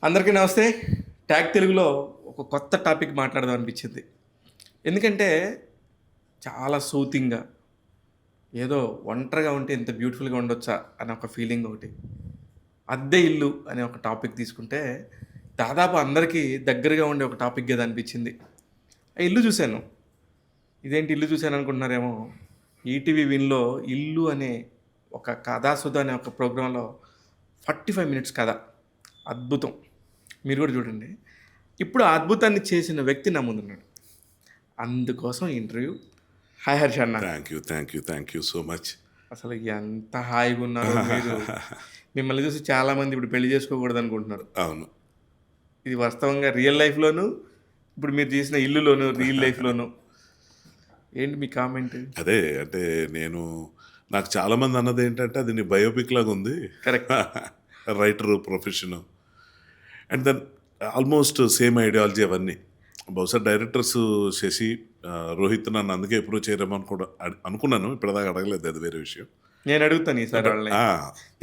అందరికీ నమస్తే. ట్యాగ్ తెలుగులో ఒక కొత్త టాపిక్ మాట్లాడదాం అనిపించింది. ఎందుకంటే చాలా సూతింగ్‌గా, ఏదో ఒంటరిగా ఉంటే ఇంత బ్యూటిఫుల్‌గా ఉండొచ్చా అని ఒక ఫీలింగ్ ఒకటి. అద్దె ఇల్లు అనే ఒక టాపిక్ తీసుకుంటే దాదాపు అందరికీ దగ్గరగా ఉండే ఒక టాపిక్ గదా అనిపించింది. ఆ ఇల్లు చూశాను. ఇదేంటి ఇల్లు చూశాను అనుకుంటున్నారేమో. ఈటీవీ విన్‌లో 'ఇల్లు' అనే ఒక కథాసుధ అనే ఒక ప్రోగ్రామ్‌లో 45 మినిట్స్ కథ. అద్భుతం. మీరు కూడా చూడండి. ఇప్పుడు ఆ అద్భుతాన్ని చేసిన వ్యక్తి నా ముందున్నాడు. అందుకోసం ఈ ఇంటర్వ్యూ. హాయ్ హర్ష అన్న. Thank you so much. అసలు ఎంత హాయిగా ఉన్నారో మీరు. మిమ్మల్ని చూసి చాలామంది ఇప్పుడు పెళ్లి చేసుకోకూడదు అనుకుంటున్నారు. అవును. ఇది వాస్తవంగా రియల్ లైఫ్‌లోను, ఇప్పుడు మీరు చేసిన ఇల్లులోను, రియల్ లైఫ్‌లోను. ఏంటి మీ కామెంట్? అదే అంటే నాకు చాలామంది అన్నది ఏంటంటే అది నీ బయోపిక్ లాగా ఉంది. Correct. Writer profession and then almost same ideology అవన్నీ. బహుశా డైరెక్టర్స్ శశి, రోహిత్ నన్ను అందుకే ఎప్పుడూ చేయరేమో కూడా అనుకున్నాను. ఇప్పటిదాకా అడగలేదు, అది వేరే విషయం. నేను అడుగుతాను ఈసారి వాళ్ళని. ఆ,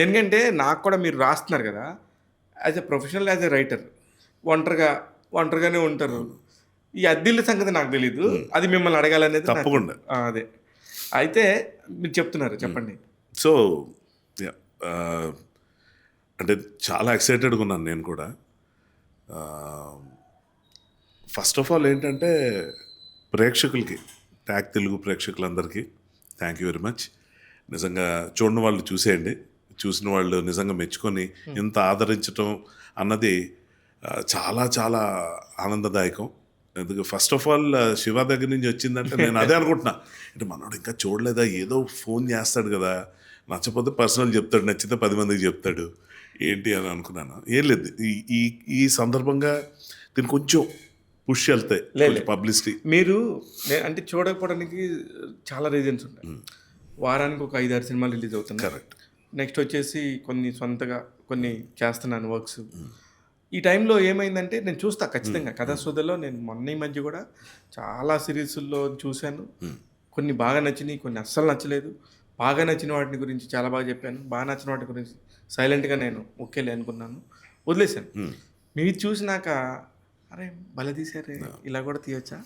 ఎందుకంటే నాకు కూడా మీరు రాస్తున్నారు కదా, as a professional, as a writer ఒంటరిగానే ఉంటారు. ఈ అద్దిళ్ళ సంగతి నాకు తెలీదు. అది మిమ్మల్ని అడగాలనేది తప్పకుండా. అదే అయితే మీరు చెప్తున్నారు, చెప్పండి. సో అంటే చాలా ఎక్సైటెడ్గా ఉన్నాను నేను కూడా. ఫస్ట్ ఆఫ్ ఆల్ ఏంటంటే ప్రేక్షకులకి, ట్యాగ్ తెలుగు ప్రేక్షకులందరికీ థ్యాంక్ యూ వెరీ మచ్. నిజంగా చూడని వాళ్ళు చూసేయండి, చూసిన వాళ్ళు నిజంగా మెచ్చుకొని ఇంత ఆదరించటం అన్నది చాలా చాలా ఆనందదాయకం. ఎందుకు ఫస్ట్ ఆఫ్ ఆల్ శివ దగ్గర నుంచి వచ్చిందంటే నేను అదే అనుకుంటున్నా, అంటే మనోడు ఇంకా చూడలేదా, ఏదో ఫోన్ చేస్తాడు కదా, నచ్చకపోతే పర్సనల్ చెప్తాడు, నచ్చితే 10 మందికి చెప్తాడు ఏంటి అని అనుకున్నాను. ఏం లేదు, ఈ ఈ సందర్భంగా దీన్ని కొంచెం పుష్ వెళ్తాయి, పబ్లిసిటీ. మీరు అంటే చూడకపోవడానికి చాలా రీజన్స్ ఉంటాయి. వారానికి ఒక 5-6 సినిమాలు రిలీజ్ అవుతున్నాయి. కరెక్ట్. నెక్స్ట్ వచ్చేసి కొన్ని సొంతగా కొన్ని చేస్తున్నాను వర్క్స్. ఈ టైంలో ఏమైందంటే నేను చూస్తా ఖచ్చితంగా కథాసుధలో. నేను మొన్న ఈ మధ్య కూడా చాలా సిరీస్ల్లో చూశాను. కొన్ని బాగా నచ్చినాయి, కొన్ని అస్సలు నచ్చలేదు. బాగా నచ్చిన వాటిని గురించి చాలా బాగా చెప్పాను. బాగా నచ్చిన వాటి గురించి సైలెంట్గా నేను ఓకేలే అనుకున్నాను, వదిలేశాను. మీరు చూసినాక అరే భలే తీసారే, ఇలా కూడా తీయొచ్చా,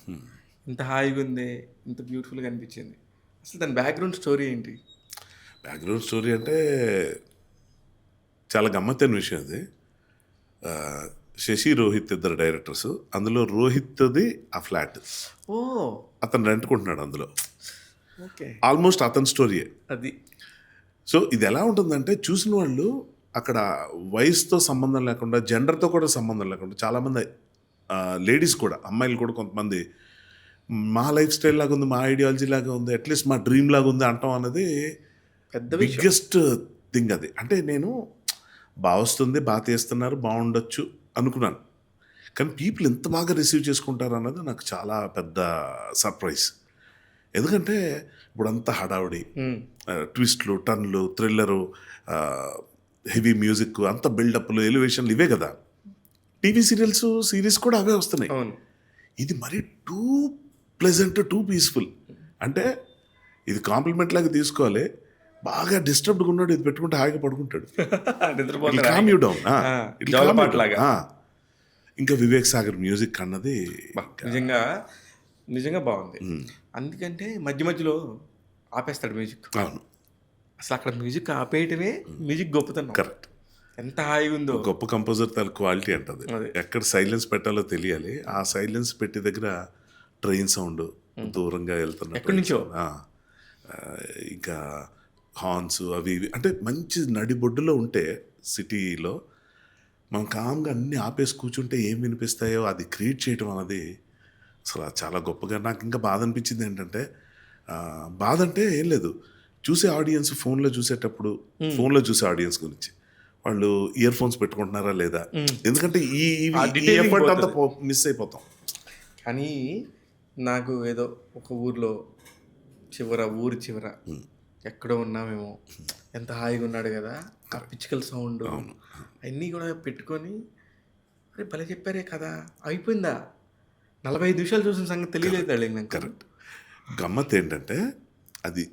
ఇంత హాయిగా ఉంది, ఇంత బ్యూటిఫుల్గా అనిపించింది. అసలు దాని బ్యాక్గ్రౌండ్ స్టోరీ ఏంటి? బ్యాక్గ్రౌండ్ స్టోరీ అంటే చాలా గమ్మత్తైన విషయం అది. శశి, రోహిత్ ఇద్దరు డైరెక్టర్స్. అందులో రోహిత్ది ఆ ఫ్లాట్, ఓ అతను రెంట్కుంటున్నాడు అందులో. ఓకే, ఆల్మోస్ట్ అతని స్టోరీయే అది. సో ఇది ఎలా ఉంటుందంటే చూసిన వాళ్ళు అక్కడ వయసుతో సంబంధం లేకుండా, జెండర్తో కూడా సంబంధం లేకుండా, చాలామంది లేడీస్ కూడా, అమ్మాయిలు కూడా కొంతమంది మా లైఫ్ స్టైల్ లాగా ఉంది, మా ఐడియాలజీ లాగా ఉంది, అట్లీస్ట్ మా డ్రీమ్ లాగా ఉంది అంటాం అన్నది పెద్ద బిగ్గెస్ట్ థింగ్ అది. అంటే నేను బాగా వస్తుంది, బాగా తీస్తున్నారు, బాగుండొచ్చు అనుకున్నాను. కానీ పీపుల్ ఎంత బాగా రిసీవ్ చేసుకుంటారు అన్నది నాకు చాలా పెద్ద సర్ప్రైజ్. ఎందుకంటే ఇప్పుడంతా హడావుడి, ట్విస్ట్లు, టర్న్లు, థ్రిల్లరు, హెవీ మ్యూజిక్, అంత బిల్డప్లు, ఎలివేషన్లు ఇవే కదా. టీవీ సిరీస్ కూడా అవే వస్తున్నాయి. ఇది మరీ టూ ప్లెజెంట్, టూ పీస్ఫుల్. అంటే ఇది కాంప్లిమెంట్ లాగా తీసుకోవాలి. బాగా డిస్టర్బ్డ్గా ఉన్నాడు, ఇది పెట్టుకుంటే హాయిగా పడుకుంటాడు. Calm you down. ఇంకా వివేక్ సాగర్ మ్యూజిక్ అన్నది నిజంగా బాగుంది. అందుకంటే మధ్య మధ్యలో ఆపేస్తాడు మ్యూజిక్. అవును, అసలు అక్కడ మ్యూజిక్ ఆపేయటమే మ్యూజిక్ గొప్పతనం. కరెక్ట్. ఎంత హాయిగా ఉందో. గొప్ప కంపోజర్ తన క్వాలిటీ అంటది. ఎక్కడ సైలెన్స్ పెట్టాలో తెలియాలి. ఆ సైలెన్స్ పెట్టే దగ్గర ట్రైన్ సౌండ్ దూరంగా వెళ్తున్న ఎక్కడి నుంచో, ఇంకా హార్న్స్ అవి ఇవి, అంటే మంచి నడిబొడ్డులో ఉంటే సిటీలో మనం కామ్గా అన్నీ ఆపేసి కూర్చుంటే ఏం వినిపిస్తాయో అది క్రియేట్ చేయడం అన్నది అసలు చాలా గొప్పగా. నాకు ఇంకా బాధ అనిపించింది ఏంటంటే, బాధ అంటే ఏం లేదు, చూసే ఆడియన్స్ ఫోన్లో చూసేటప్పుడు, ఫోన్లో చూసే ఆడియన్స్ గురించి వాళ్ళు ఇయర్ ఫోన్స్ పెట్టుకుంటున్నారా లేదా, ఎందుకంటే ఈ ఎఫర్ట్ అంతా మిస్ అయిపోతాం. కానీ నాకు ఏదో ఒక ఊరి చివర ఎక్కడో ఉన్నామేమో, ఎంత హాయిగా ఉన్నాడు కదా, ఆ పిచ్చుకల సౌండ్ అన్నీ కూడా పెట్టుకొని అరే భలే చెప్పారే కదా, అయిపోయిందా 45 నిమిషాలు చూసిన సంగతి తెలియలేదు. కరెక్ట్. గమ్మత్ ఏంటంటే అది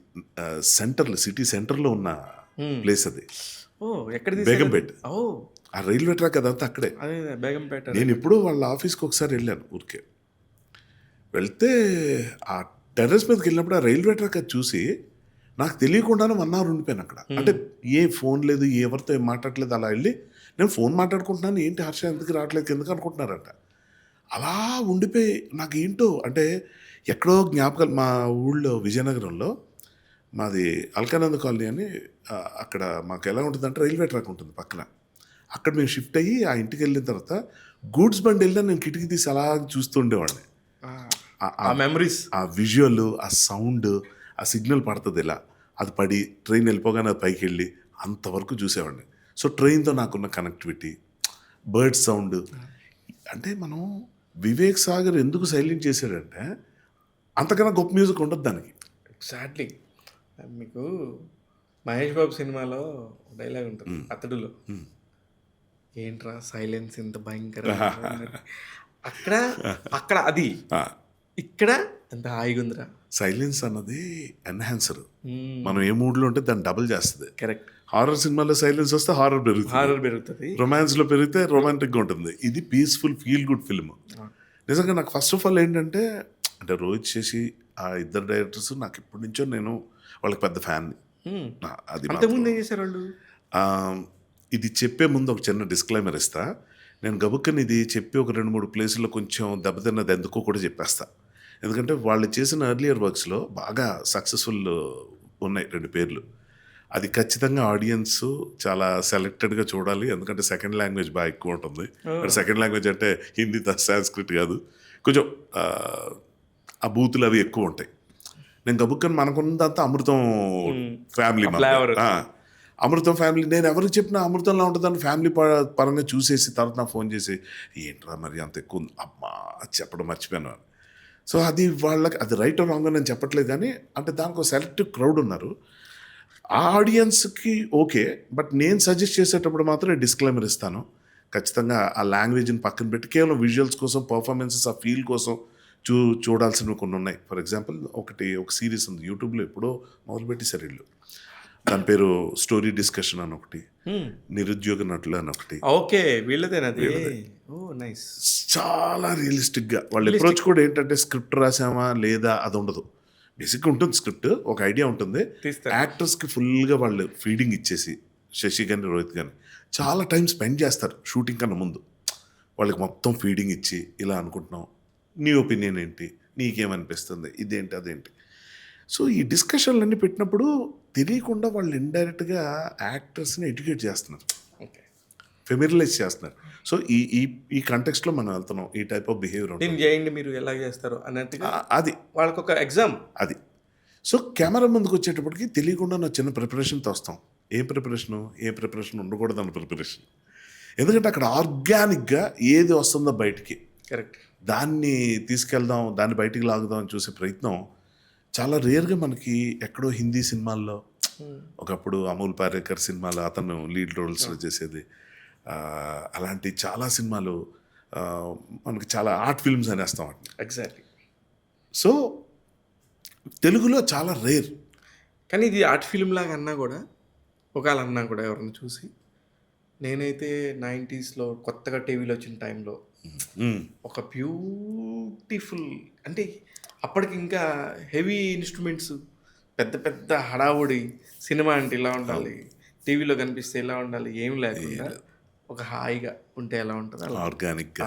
సిటీ సెంటర్లో ఉన్న ప్లేస్ అది. ఓ ఎక్కడ బేగంపేట్. ఆ రైల్వే ట్రాక్ అదంతా అక్కడే. అదే బేగంపేట. నేను ఎప్పుడూ వాళ్ళ ఆఫీస్కి ఒకసారి వెళ్ళాను ఊరికే. వెళ్తే ఆ టెర్రస్ మీదకి వెళ్ళినప్పుడు ఆ రైల్వే ట్రాక్ అది చూసి నాకు తెలియకుండానే 1 అవర్ ఉండిపోయాను అక్కడ. అంటే ఏ ఫోన్ లేదు, ఎవరితో ఏం మాట్లాడలేదు. అలా వెళ్ళి నేను ఫోన్ మాట్లాడుకుంటున్నాను, ఏంటి హర్ష ఎందుకు రావట్లేదు ఎందుకు అనుకుంటున్నారంట. అలా ఉండిపోయి నాకేంటో అంటే ఎక్కడో జ్ఞాపకాలు. మా ఊళ్ళో విజయనగరంలో మాది అల్కానంద కాలనీ అని అక్కడ మాకు ఎలా ఉంటుందంటే రైల్వే ట్రాక్ ఉంటుంది పక్కన. అక్కడ మేము షిఫ్ట్ అయ్యి ఆ ఇంటికి వెళ్ళిన తర్వాత గూడ్స్ బండి వెళ్ళినా నేను కిటికీ తీసి అలా చూస్తూ ఉండేవాడిని. ఆ మెమరీస్. ఆ విజువల్, ఆ సౌండ్, ఆ సిగ్నల్ పడుతుంది ఇలా అది పడి ట్రైన్ వెళ్ళిపోగానే అది పైకి వెళ్ళి అంతవరకు చూసేవాడిని. సో ట్రైన్తో నాకున్న కనెక్టివిటీ, బర్డ్ సౌండ్. అంటే మనం వివేక్ సాగర్ ఎందుకు సైలెంట్ చేశాడంటే అంతకన్నా గొప్ప మ్యూజిక్ ఉండదు దానికి. ఎగ్జాక్ట్లీ. మీకు మహేష్ బాబు సినిమాలో డైలాగ్ ఉంటుంది అతడులో, ఏంట్రా సైలెన్స్ ఇంత భయంకరంగా ఉన్నది. అక్కడ అక్కడ అది, ఇక్కడ ఎంత హాయిగా ఉందిరా. సైలెన్స్ అన్నది ఎన్హాన్సర్. మనం ఏ మూడ్లో ఉంటే దాన్ని డబుల్ చేస్తుంది. కరెక్ట్. హారర్ సినిమాలో సైలెన్స్ వస్తే హారర్ పెరుగుతుంది, రొమాన్స్లో పెరిగితే రొమాంటిక్గా ఉంటుంది. ఇది పీస్ఫుల్ ఫీల్ గుడ్ ఫిల్మ్. నిజంగా నాకు ఫస్ట్ ఆఫ్ ఆల్ ఏంటంటే అంటే రోహిత్ శశి ఆ ఇద్దరు డైరెక్టర్స్ నాకు ఇప్పటి నుంచో నేను వాళ్ళకి పెద్ద ఫ్యాన్. అది అంతకుముందు ఏం చేశారు వాళ్ళు? ఇది చెప్పే ముందు ఒక చిన్న డిస్క్లైమర్ ఇస్తా. నేను గబుక్కని ఇది చెప్పి ఒక 2-3 ప్లేసుల్లో కొంచెం దెబ్బతిన్నది ఎందుకో కూడా చెప్పేస్తా. ఎందుకంటే వాళ్ళు చేసిన ఎర్లియర్ వర్క్స్లో బాగా సక్సెస్ఫుల్ ఉన్నాయి 2 పేర్లు. అది ఖచ్చితంగా ఆడియన్స్ చాలా సెలెక్టెడ్గా చూడాలి. ఎందుకంటే సెకండ్ లాంగ్వేజ్ బాగా ఎక్కువ ఉంటుంది. సెకండ్ లాంగ్వేజ్ అంటే హిందీ, సాంస్క్రిట్ కాదు, కొంచెం ఆ బూతులు అవి ఎక్కువ ఉంటాయి. నేను గబుక్కని మనకున్నదంతా అమృతం ఫ్యామిలీ, అమృతం ఫ్యామిలీ. నేను ఎవరికి చెప్పినా అమృతంలో ఉంటుందని ఫ్యామిలీ పరంగా చూసేసి తర్వాత నాకు ఫోన్ చేసి ఏంట్రా మరి అంత ఎక్కువ అమ్మా చెప్పడం మర్చిపోయాను. సో అది వాళ్ళకి అది రైట్ రాంగ్ అని నేను చెప్పట్లేదు, కానీ అంటే దానికి ఒక సెలెక్టివ్ క్రౌడ్ ఉన్నారు. ఆ ఆడియన్స్కి ఓకే, బట్ నేను సజెస్ట్ చేసేటప్పుడు మాత్రం డిస్క్లైమర్ ఇస్తాను. ఖచ్చితంగా ఆ లాంగ్వేజ్ని పక్కన పెట్టి కేవలం విజువల్స్ కోసం, పర్ఫార్మెన్సెస్, ఆ ఫీల్ కోసం చూడాల్సినవి కొన్ని ఉన్నాయి. ఫర్ ఎగ్జాంపుల్ ఒక సిరీస్ ఉంది యూట్యూబ్లో, ఎప్పుడో మొదలుపెట్టేశారు వీళ్ళు. దాని పేరు స్టోరీ డిస్కషన్ అని ఒకటి, నిరుద్యోగ నటులు అని ఒకటి. ఓకే, వీళ్ళదేనది. నైస్. చాలా రియలిస్టిక్గా వాళ్ళ అప్రోచ్ కూడా ఏంటంటే స్క్రిప్ట్ రాసామా లేదా అది ఉండదు. బేసిక్గా ఉంటుంది స్క్రిప్ట్, ఒక ఐడియా ఉంటుంది. యాక్టర్స్కి ఫుల్గా వాళ్ళు ఫీడింగ్ ఇచ్చేసి, శశి కానీ రోహిత్ కానీ చాలా టైం స్పెండ్ చేస్తారు షూటింగ్ కన్నా ముందు. వాళ్ళకి మొత్తం ఫీడింగ్ ఇచ్చి ఇలా అనుకుంటున్నాం, నీ ఒపీనియన్ ఏంటి, నీకేమనిపిస్తుంది, ఇదేంటి అదేంటి. సో ఈ డిస్కషన్లన్నీ పెట్టినప్పుడు తెలియకుండా వాళ్ళు ఇండైరెక్ట్గా యాక్టర్స్ని ఎడ్యుకేట్ చేస్తున్నారు, ఫెమిలియరైజ్ చేస్తున్నారు. సో ఈ కంటెక్స్ట్లో మనం వెళ్తున్నాం, ఈ టైప్ ఆఫ్ బిహేవియర్ ఉంటుంది. చేయండి మీరు ఎలా చేస్తారు అన్నట్టుగా అది వాళ్ళకి ఒక ఎగ్జామ్ అది. సో కెమెరా ముందుకు వచ్చేటప్పటికి తెలియకుండా నా చిన్న ప్రిపరేషన్తో వస్తాం. ఏ ప్రిపరేషన్ ఉండకూడదన్న ప్రిపరేషన్. ఎందుకంటే అక్కడ ఆర్గానిక్గా ఏది వస్తుందో బయటికి, కరెక్ట్, దాన్ని తీసుకెళ్దాం, దాన్ని బయటికి లాగుదాం అని చూసే ప్రయత్నం చాలా రేర్గా మనకి ఎక్కడో హిందీ సినిమాల్లో, ఒకప్పుడు అమూల్ పారేకర్ సినిమాలో అతను లీడ్ రోల్స్లో చేసేది, అలాంటి చాలా సినిమాలు మనకి చాలా ఆర్ట్ ఫిల్మ్స్ అనేస్తాం వాటిని. ఎగ్జాక్ట్లీ. సో తెలుగులో చాలా రేర్. కానీ ఇది ఆర్ట్ ఫిల్మ్ లాగా అన్నా కూడా, ఒకవేళ అన్నా కూడా ఎవరిని చూసి, నేనైతే 90sలో కొత్తగా టీవీలో వచ్చిన టైంలో ఒక బ్యూటిఫుల్, అంటే అప్పటికి ఇంకా హెవీ ఇన్స్ట్రుమెంట్స్, పెద్ద పెద్ద హడావుడి, సినిమా అంటే ఇలా ఉండాలి, టీవీలో కనిపిస్తే ఇలా ఉండాలి, ఏం లేకుండా ఒక హాయిగా ఉంటే ఎలా ఉంటుంది, ఆర్గానిక్గా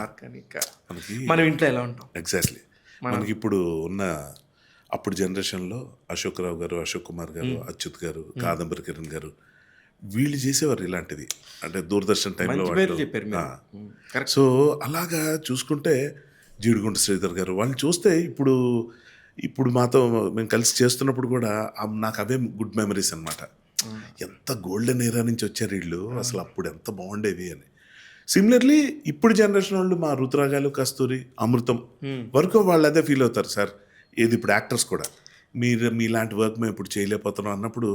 మనం ఇంట్లో ఎలా ఉంటాం. ఎగ్జాక్ట్లీ. మనకి ఇప్పుడు ఉన్న అప్పుడు జనరేషన్లో అశోక్ రావు గారు, అశోక్ కుమార్ గారు, అచ్యుత్ గారు, కాదంబరి కిరణ్ గారు వీళ్ళు చేసేవారు ఇలాంటిది. అంటే దూరదర్శన్ టైంలో చెప్పారు. సో అలాగా చూసుకుంటే జీడిగుంట శ్రీధర్ గారు వాళ్ళని చూస్తే ఇప్పుడు మాతో మేము కలిసి చేస్తున్నప్పుడు కూడా నాకు అవే గుడ్ మెమరీస్ అనమాట. ఎంత గోల్డెన్ ఏరా నుంచి వచ్చారు వీళ్ళు, అసలు అప్పుడు ఎంత బాగుండేవి అని. సిమిలర్లీ ఇప్పుడు జనరేషన్ వాళ్ళు మా రుతురాగాలు, కస్తూరి, అమృతం వరకు వాళ్ళు అదే ఫీల్ అవుతారు. సార్ ఏది ఇప్పుడు యాక్టర్స్ కూడా మీలాంటి వర్క్ మేము ఇప్పుడు చేయలేకపోతున్నాం అన్నప్పుడు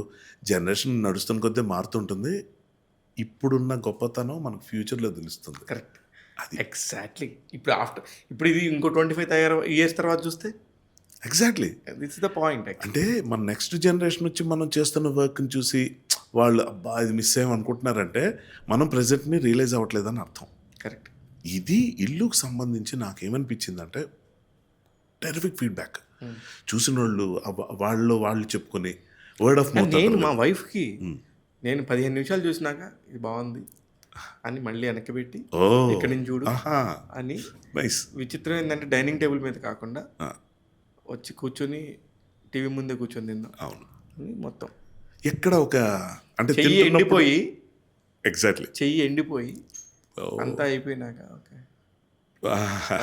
జనరేషన్ నడుస్తున్న కొద్దీ మారుతుంటుంది. ఇప్పుడున్న గొప్పతనం మనకు ఫ్యూచర్లో తెలుస్తుంది. కరెక్ట్, అది ఎగ్జాక్ట్లీ. ఇప్పుడు ఇది ఇంకో 25 years తర్వాత చూస్తే exactly this is the point. అంటే మన నెక్స్ట్ జనరేషన్ వచ్చి మనం చేస్తున్న వర్క్ని చూసి వాళ్ళు అబ్బా ఇది మిస్ అయ్యామనుకుంటున్నారంటే మనం ప్రెజెంట్ని రియలైజ్ అవ్వట్లేదని అర్థం. కరెక్ట్. ఇది ఇల్లుకు సంబంధించి నాకేమనిపించిందంటే టెరిఫిక్ ఫీడ్బ్యాక్. చూసిన వాళ్ళు చెప్పుకొని వర్డ్ ఆఫ్ మౌత్. నేను మా వైఫ్కి నేను 15 నిమిషాలు చూసినాక ఇది బాగుంది అని మళ్ళీ వెనక్కి పెట్టి ఇక్కడ నుంచి చూడు అని. నైస్. విచిత్రం ఏంటంటే డైనింగ్ టేబుల్ మీద కాకుండా వచ్చి కూర్చొని టీవీ ముందే కూర్చొని తిందాం. అవును. అని మొత్తం ఎక్కడ ఒక అంటే చెయ్యి ఎండిపోయి ఎగ్జాక్ట్లీ చెయ్యి ఎండిపోయి అంతా అయిపోయినాక ఓకే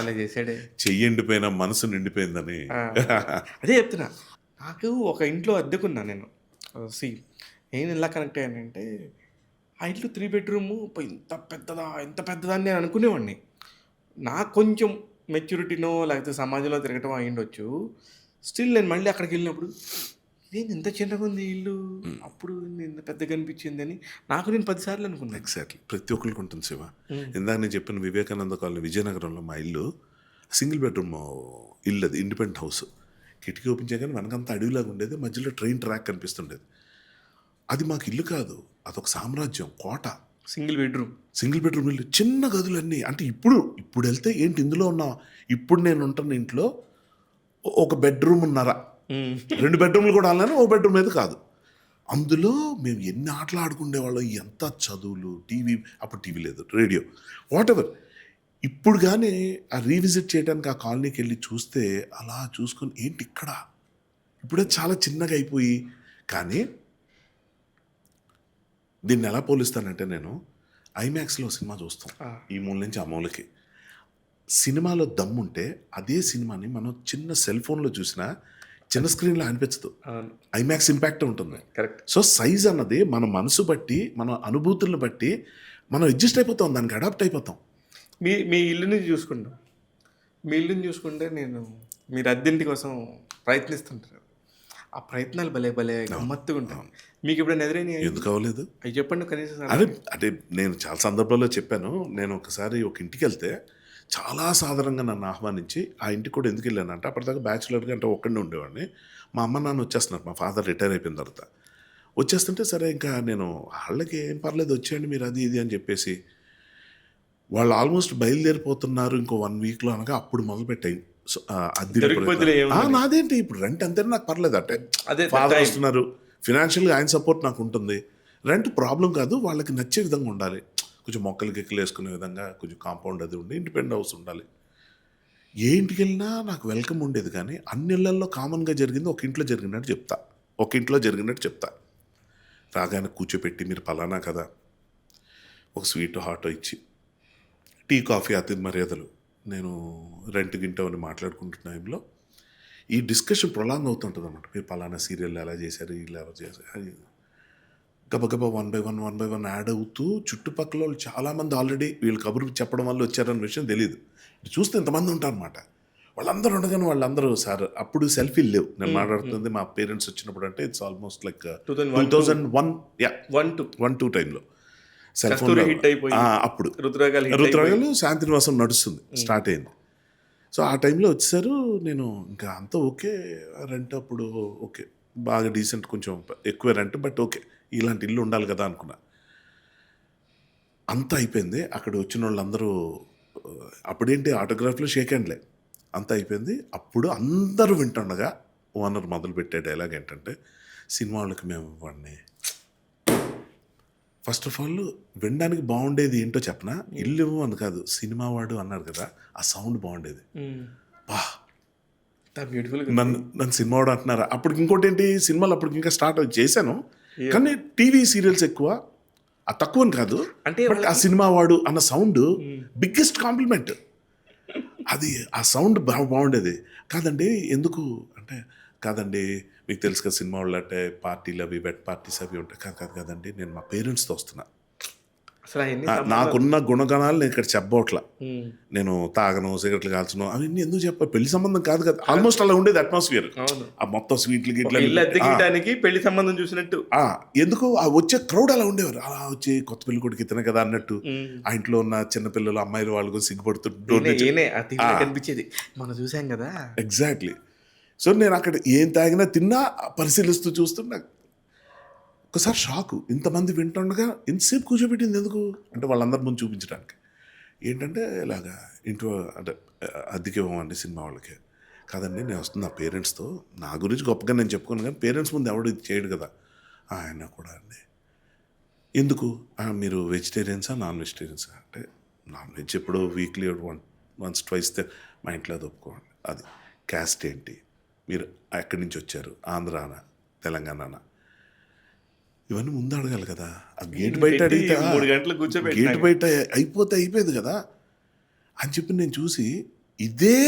అలా చేసాడే. చెయ్యి ఎండిపోయినా మనసు నిండిపోయిందని. అదే చెప్తున్నా. నాకు ఒక ఇంట్లో అద్దెకున్నా నేను. నేను ఎలా కనెక్ట్ అయ్యానంటే ఆ ఇంట్లో 3 బెడ్రూమ్ ఇంత పెద్దదా అని నేను అనుకునేవాడిని. నాకు కొంచెం మెచ్యూరిటీనో లేకపోతే సమాజంలో తిరగటం అయ్యిండొచ్చు. స్టిల్ నేను మళ్ళీ అక్కడికి వెళ్ళినప్పుడు ఇదేంటి ఇంత చిన్నగా ఉంది ఇల్లు, అప్పుడు ఇంత పెద్దగా అనిపించింది అని నాకు నేను 10 సార్లు అనుకున్నాను. ఎగ్జాక్ట్లీ ప్రతి ఒక్కరికి ఉంటుంది శివ. ఇందాక నేను చెప్పిన వివేకానంద కాలనీ విజయనగరంలో మా ఇల్లు సింగిల్ బెడ్రూమ్ ఇల్లు, అది ఇండిపెండెంట్ హౌస్. కిటికీ ఓపెన్ చేయగానే వెనకంతా అడవిలాగా ఉండేది, మధ్యలో ట్రైన్ ట్రాక్ కనిపిస్తుండేది. అది మాకు ఇల్లు కాదు, అదొక సామ్రాజ్యం, కోట. సింగిల్ బెడ్రూమ్ ఇల్లు, చిన్న గదులన్నీ. అంటే ఇప్పుడు వెళ్తే ఏంటి ఇందులో ఉన్నా, ఇప్పుడు నేను ఉంటున్న ఇంట్లో ఒక బెడ్రూమ్ ఉన్నారా, 2 బెడ్రూమ్లు కూడా అన్నాను, ఒక బెడ్రూమ్ మీద కాదు. అందులో మేము ఎన్ని ఆటలు ఆడుకునేవాళ్ళం, ఎంత చదువులు, టీవీ, అప్పుడు టీవీ లేదు, రేడియో, వాట్ ఎవర్. ఇప్పుడు కానీ ఆ రీవిజిట్ చేయడానికి ఆ కాలనీకి వెళ్ళి చూస్తే అలా చూసుకొని ఏంటి ఇక్కడ, ఇప్పుడే చాలా చిన్నగా అయిపోయి. కానీ దీన్ని ఎలా పోలిస్తానంటే, నేను ఐమాక్స్లో సినిమా చూస్తాం, ఈ మూల నుంచి ఆ మూలకి. సినిమాలో దమ్ముంటే అదే సినిమాని మనం చిన్న సెల్ ఫోన్లో చూసినా చిన్న స్క్రీన్లో అనిపించదు, ఐమాక్స్ ఇంపాక్ట్ ఉంటుంది. కరెక్ట్. సో సైజ్ అన్నది మన మనసు బట్టి, మన అనుభూతులను బట్టి మనం అడ్జస్ట్ అయిపోతాం, దానికి అడాప్ట్ అయిపోతాం. మీ ఇల్లుని చూసుకుంటాం. మీ ఇల్లుని చూసుకుంటే మీరు అద్దెంటి కోసం ప్రయత్నిస్తుంటారు. ఆ ప్రయత్నాలు భలే గమ్మత్తుగా ఉంటాయి. మీకు ఎప్పుడైనా ఎదురైనా? ఎందుకు అవ్వలేదు అవి చెప్పండి కనీసం. అంటే నేను చాలా సందర్భాల్లో చెప్పాను. నేను ఒకసారి ఒక ఇంటికి వెళ్తే చాలా సాధారణంగా నన్ను ఆహ్వానించి, ఆ ఇంటికి కూడా ఎందుకు వెళ్ళానంటే అప్పటిదాకా బ్యాచులర్గా అంటే ఒక్కడే ఉండేవాడిని. మా అమ్మ నాన్న వచ్చేస్తున్నారు, మా ఫాదర్ రిటైర్ అయిపోయిన తర్వాత వచ్చేస్తుంటే, సరే ఇంకా నేను వాళ్ళకి ఏం పర్లేదు వచ్చేయండి మీరు అది ఇది అని చెప్పేసి, వాళ్ళు ఆల్మోస్ట్ బయలుదేరిపోతున్నారు ఇంకో 1 వీక్లో అనగా అప్పుడు మొదలుపెట్టాయి నాదేంటి ఇప్పుడు రెంట్ అంతే, నాకు పర్లేదు. అంటే ఫాదర్ వస్తున్నారు, ఫినాన్షియల్గా ఆయన సపోర్ట్ నాకు ఉంటుంది, రెంట్ ప్రాబ్లం కాదు, వాళ్ళకి నచ్చే విధంగా ఉండాలి, కొంచెం మొక్కలు గిక్కలు వేసుకునే విధంగా, కొంచెం కాంపౌండ్ అది ఉండి ఇండిపెండెంట్ హౌస్ ఉండాలి. ఏ ఇంటికి వెళ్ళినా నాకు వెల్కమ్ ఉండేది. కానీ అన్ని ఇళ్లల్లో కామన్గా జరిగింది ఒక ఇంట్లో జరిగినట్టు చెప్తా. రాగానే కూర్చోపెట్టి, మీరు పలానా కదా, ఒక స్వీట్ హాట్ ఇచ్చి, టీ కాఫీ అతిథి మర్యాదలు, నేను రెంట్ గింటో అని మాట్లాడుకుంటున్న టైంలో ఈ డిస్కషన్ ప్రొలాంగ్ అవుతుంటుంది అన్నమాట. మీరు పలానా సీరియల్ ఎలా చేశారు, ఇలా ఎలా చేశారు, గబగబా 1 by 1 యాడ్ అవుతూ చుట్టుపక్కల వాళ్ళు చాలామంది ఆల్రెడీ వీళ్ళు కబురు చెప్పడం వల్ల వచ్చారన్న విషయం తెలియదు. చూస్తే ఇంతమంది ఉంటారు అనమాట. వాళ్ళందరూ ఉండగానే వాళ్ళందరూ సార్ అప్పుడు సెల్ఫీలు లేవు, నేను మాట్లాడుతుంది మా పేరెంట్స్ వచ్చినప్పుడు, అంటే ఇట్స్ ఆల్మోస్ట్ లైక్ 2001-2 టైంలో సెల్ ఫోన్ అప్పుడు రుద్రగాలు శాంతినివాసం నడుస్తుంది, స్టార్ట్ అయింది. సో ఆ టైంలో వచ్చేసారు. నేను ఇంకా అంతా ఓకే, రెంట్ అప్పుడు ఓకే, బాగా డీసెంట్, కొంచెం ఎక్కువ రెంట్, బట్ ఓకే, ఇలాంటి ఇల్లు ఉండాలి కదా అనుకున్నా. అంతా అయిపోయింది. అక్కడ వచ్చిన వాళ్ళందరూ అప్పుడేంటి ఆటోగ్రాఫ్లో షేక్ హ్యాండ్లే, అంతా అయిపోయింది. అప్పుడు అందరూ వింటుండగా ఓనర్ మొదలుపెట్టే డైలాగ్ ఏంటంటే, సినిమా వాళ్ళకి మేము వాడిని ఫస్ట్ ఆఫ్ ఆల్ వినడానికి బాగుండేది ఏంటో చెప్పనా, ఇల్లు అని కాదు, సినిమా వాడు అన్నారు కదా, ఆ సౌండ్ బాగుండేది. బ్యూటిఫుల్. నన్ను సినిమా వాడు అంటున్నారా. అప్పటికి ఇంకోటి ఏంటి, సినిమాలు అప్పటికి ఇంకా స్టార్ట్ చేశాను, కానీ టీవీ సీరియల్స్ ఎక్కువ, ఆ తక్కువ అని కాదు, అంటే ఆ సినిమా వాడు అన్న సౌండ్ బిగ్గెస్ట్ కాంప్లిమెంట్. అది ఆ సౌండ్ బాగుండేది. కాదండి ఎందుకు అంటే, కాదండి మీకు తెలుసు కదా సినిమా వాళ్ళు అంటే పార్టీలు అవి వెట్ పార్టీస్ అవి ఉంటాయి. కాదండి నేను మా పేరెంట్స్తో వస్తున్నా, నాకున్న గుణగణాలు నేను ఇక్కడ చెప్పబోట్లా, నేను తాగను, సిగరెట్లు కాల్చను, అవన్నీ ఎందుకు చెప్ప, పెళ్లి సంబంధం కాదు కదా, ఆల్మోస్ట్ అలా ఉండేది అట్మాస్ఫియర్. ఆ మొత్తం స్వీట్లు గిట్లకి పెళ్లి సంబంధం చూసినట్టు ఎందుకు ఆ వచ్చే క్రౌడ్ అలా ఉండేవారు. అలా వచ్చి కొత్త పెళ్లి కొడుకు ఇతనే కదా అన్నట్టు, ఆ ఇంట్లో ఉన్న చిన్నపిల్లలు అమ్మాయిలు వాళ్ళు కనిపించేది మనం చూసాం కదా. ఎగ్జాక్ట్లీ. సో నేను అక్కడ ఏం తాగినా తిన్నా పరిశీలిస్తూ చూస్తున్నా, ఒకసారి షాకు, ఇంతమంది వింటుండగా ఇంతసేపు కూర్చోబెట్టింది ఎందుకు అంటే వాళ్ళందరి ముందు చూపించడానికి. ఏంటంటే ఇలాగా ఇంట్లో అంటే అద్దెకి ఇవ్వమండి సినిమా వాళ్ళకి. కాదండి నేను వస్తుంది నా పేరెంట్స్‌తో. నా గురించి గొప్పగా నేను చెప్పుకోను కానీ పేరెంట్స్ ముందు ఎవడు ఇది చేయడు కదా! ఆయన కూడా అండి. ఎందుకు? మీరు వెజిటేరియన్సా? నాన్ వెజిటేరియన్సా? అంటే నాన్ వెజ్ ఎప్పుడో వీక్లీ వన్స్ ట్వైస్ మా ఇంట్లో అది ఒప్పుకోండి. అది క్యాస్ట్ ఏంటి? మీరు ఎక్కడి నుంచి వచ్చారు? ఆంధ్రానా? తెలంగాణనా? ఇవన్నీ ముందు అడగాలి కదా! ఆ గేట్ బయట పెట్టి అడిగితే 3 గంటలు కూర్చోబెట్టినాక. గేట్ బయట అయిపోతే అయిపోయేది కదా! అని చెప్పి నేను చూసి ఇదే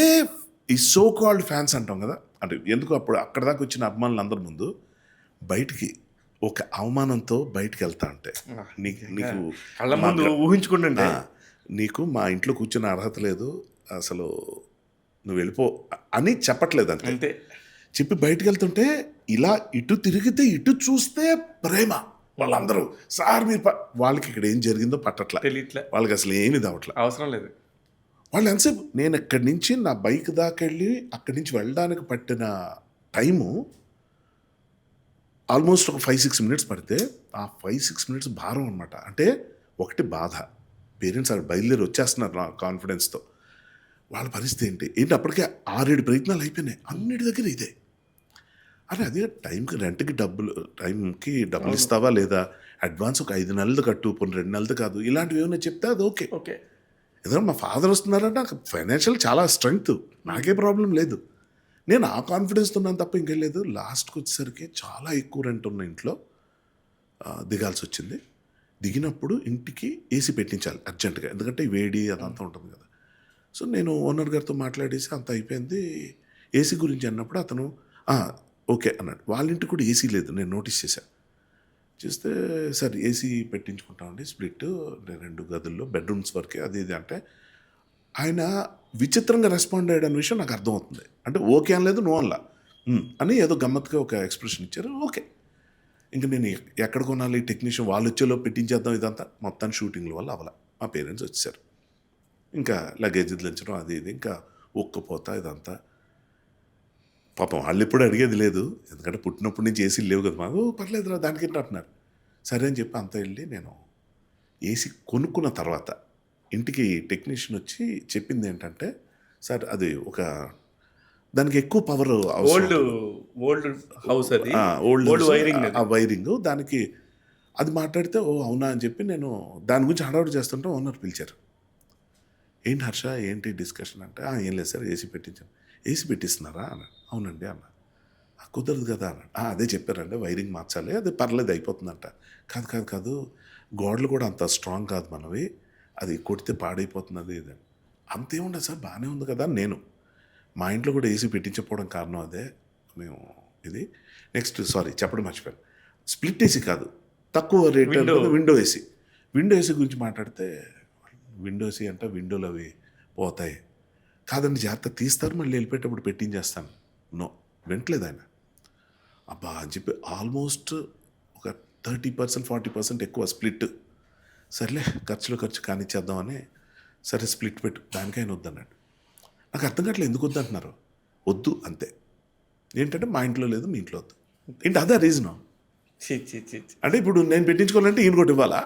ఈ సో కాల్డ్ ఫ్యాన్స్ అంటాం కదా! అంటే ఎందుకు అప్పుడు అక్కడి దాకా వచ్చిన అభిమానులు అందరి ముందు బయటికి ఒక అవమానంతో బయటికెళ్తా అంటే నీకు కళ్ళ మా ముందు గ్ర- ఊహించుకుంటుంటే ఆ, నీకు మా ఇంట్లో కూర్చునే అర్హత లేదు అసలు నువ్వు వెళ్ళిపో అని చెప్పట్లేదు అంతే. అంతే. చెప్పి బయటికి వెళ్తుంటే ఇలా ఇటు తిరిగితే ఇటు చూస్తే ప్రేమ వాళ్ళందరూ సార్ మీరు వాళ్ళకి ఇక్కడ ఏం జరిగిందో పట్టట్ల, తెలియట్లే, వాళ్ళకి అసలు ఏమి దావట్ల. అవసరం లేదు. వాళ్ళు ఎంతసేపు నేను ఎక్కడి నుంచి నా బైక్ దాకా వెళ్ళి అక్కడి నుంచి వెళ్ళడానికి పట్టిన టైము ఆల్మోస్ట్ ఒక 5-6 మినిట్స్ పడితే ఆ 5-6 మినిట్స్ భారం అనమాట. అంటే ఒకటి బాధ, పేరెంట్స్ అక్కడ బయలుదేరి వచ్చేస్తున్నారు నా కాన్ఫిడెన్స్తో. వాళ్ళ పరిస్థితి ఏంటి అప్పటికే 6-7 ప్రయత్నాలు అయిపోయినాయి అన్నిటి దగ్గర ఇదే. అరే అదే టైంకి రెంట్కి టైంకి డబ్బులు ఇస్తావా లేదా, అడ్వాన్స్ ఒక 5 నెలలు కట్టు, పోనీ 2 నెలలు కాదు, ఇలాంటివి ఏమైనా చెప్తే అది ఓకే. ఓకే. ఏదైనా మా ఫాదర్ వస్తున్నారంటే నాకు ఫైనాన్షియల్ చాలా స్ట్రెంగ్త్, నాకే ప్రాబ్లం లేదు. నేను ఆ కాన్ఫిడెన్స్తో ఉన్నాను తప్ప ఇంకేం లేదు. లాస్ట్కి వచ్చేసరికి చాలా ఎక్కువ రెంట్ ఉన్న ఇంట్లో దిగాల్సి వచ్చింది. దిగినప్పుడు ఇంటికి ఏసీ పెట్టించాలి అర్జెంటుగా, ఎందుకంటే ఈ వేడి అదంతా ఉంటుంది కదా. సో నేను ఓనర్ గారితో మాట్లాడేసి అంత అయిపోయింది. ఏసీ గురించి అన్నప్పుడు అతను "ఆ, ఓకే అన్నాడు. వాళ్ళ ఇంటికి కూడా ఏసీ లేదు, నేను నోటీస్ చేశాను. చేస్తే సరే ఏసీ పెట్టించుకుంటామండి స్ప్లిట్ 2 గదుల్లో బెడ్రూమ్స్ వరకే అది ఇది అంటే ఆయన విచిత్రంగా రెస్పాండ్ అయ్యాడన్న విషయం నాకు అర్థమవుతుంది. అంటే ఓకే అనలేదు, నో అనలా, అని ఏదో గమ్మత్తుగా ఒక ఎక్స్ప్రెషన్ ఇచ్చారు. ఓకే, ఇంకా నేను ఎక్కడ కొనాలి టెక్నీషియన్ వాళ్ళు వచ్చేలో పెట్టించేద్దాం ఇదంతా మొత్తాన్ని షూటింగ్ల వల్ల అవ్వాల. మా పేరెంట్స్ వచ్చేసారు, ఇంకా లగేజ్ దించడం అది ఇది ఇంకా ఒక్కపోతా ఇదంతా. పాపం వాళ్ళు ఎప్పుడు అడిగేది లేదు, ఎందుకంటే పుట్టినప్పటి నుంచి ఏసీలు లేవు కదా మాకు. పర్లేదురా దానికి ఏంటి అంటున్నారు. సరే అని చెప్పి అంతా వెళ్ళి నేను ఏసీ కొనుక్కున్న తర్వాత ఇంటికి టెక్నీషియన్ వచ్చి చెప్పింది ఏంటంటే సార్ అది ఒక దానికి ఎక్కువ పవర్ ఓల్డ్ హౌస్ అది, ఓల్డ్ వైరింగ్ ఆ వైరింగ్ దానికి అది మాట్లాడితే ఓ అవునా అని చెప్పి నేను దాని గురించి హడావుడి చేస్తుంటే ఓనర్ పిలిచారు. ఏంటి హర్ష ఏంటి డిస్కషన్ అంటే ఏం లేదు సార్ ఏసీ పెట్టించాను. ఏసీ పెట్టిస్తున్నారా అన్నాడు. అవునండి అన్న. కుదరదు కదా అన్నాడు. అదే చెప్పారండి వైరింగ్ మార్చాలి, అది పర్లేదు అయిపోతుందంట. కాదు కాదు కాదు గోడలు కూడా అంత స్ట్రాంగ్ కాదు మనవి, అది కొడితే పాడైపోతున్నది ఇది. అంతేముండదు సార్ బాగానే ఉంది కదా. నేను మా ఇంట్లో కూడా ఏసీ పెట్టించకపోవడం కారణం అదే. మేము ఇది నెక్స్ట్ సారీ చెప్పడం మర్చిపోయాను, స్ప్లిట్ ఏసీ కాదు తక్కువ rate window AC. Window AC గురించి మాట్లాడితే విండో ఏసీ అంటే విండోలు అవి పోతాయి కాదండి, జాగ్రత్త తీస్తారు మళ్ళీ వెళ్ళిపోయేటప్పుడు పెట్టించేస్తాను. నో వింటలేదు ఆయన. అబ్బా అని చెప్పి ఆల్మోస్ట్ ఒక 30% 40% ఎక్కువ స్ప్లిట్. సర్లే ఖర్చు కానిచ్చేద్దామని సరే స్ప్లిట్ పెట్టు దానికైనా వద్దన్నాడు. నాకు అర్థం కావట్లేదు ఎందుకు వద్దు అంటున్నారు. వద్దు అంతే. ఏంటంటే మా ఇంట్లో లేదు మీ ఇంట్లో వద్దు ఏంటి అదే రీజను. అంటే ఇప్పుడు నేను పెట్టించుకోవాలంటే ఈయన కూడా ఇవ్వాలా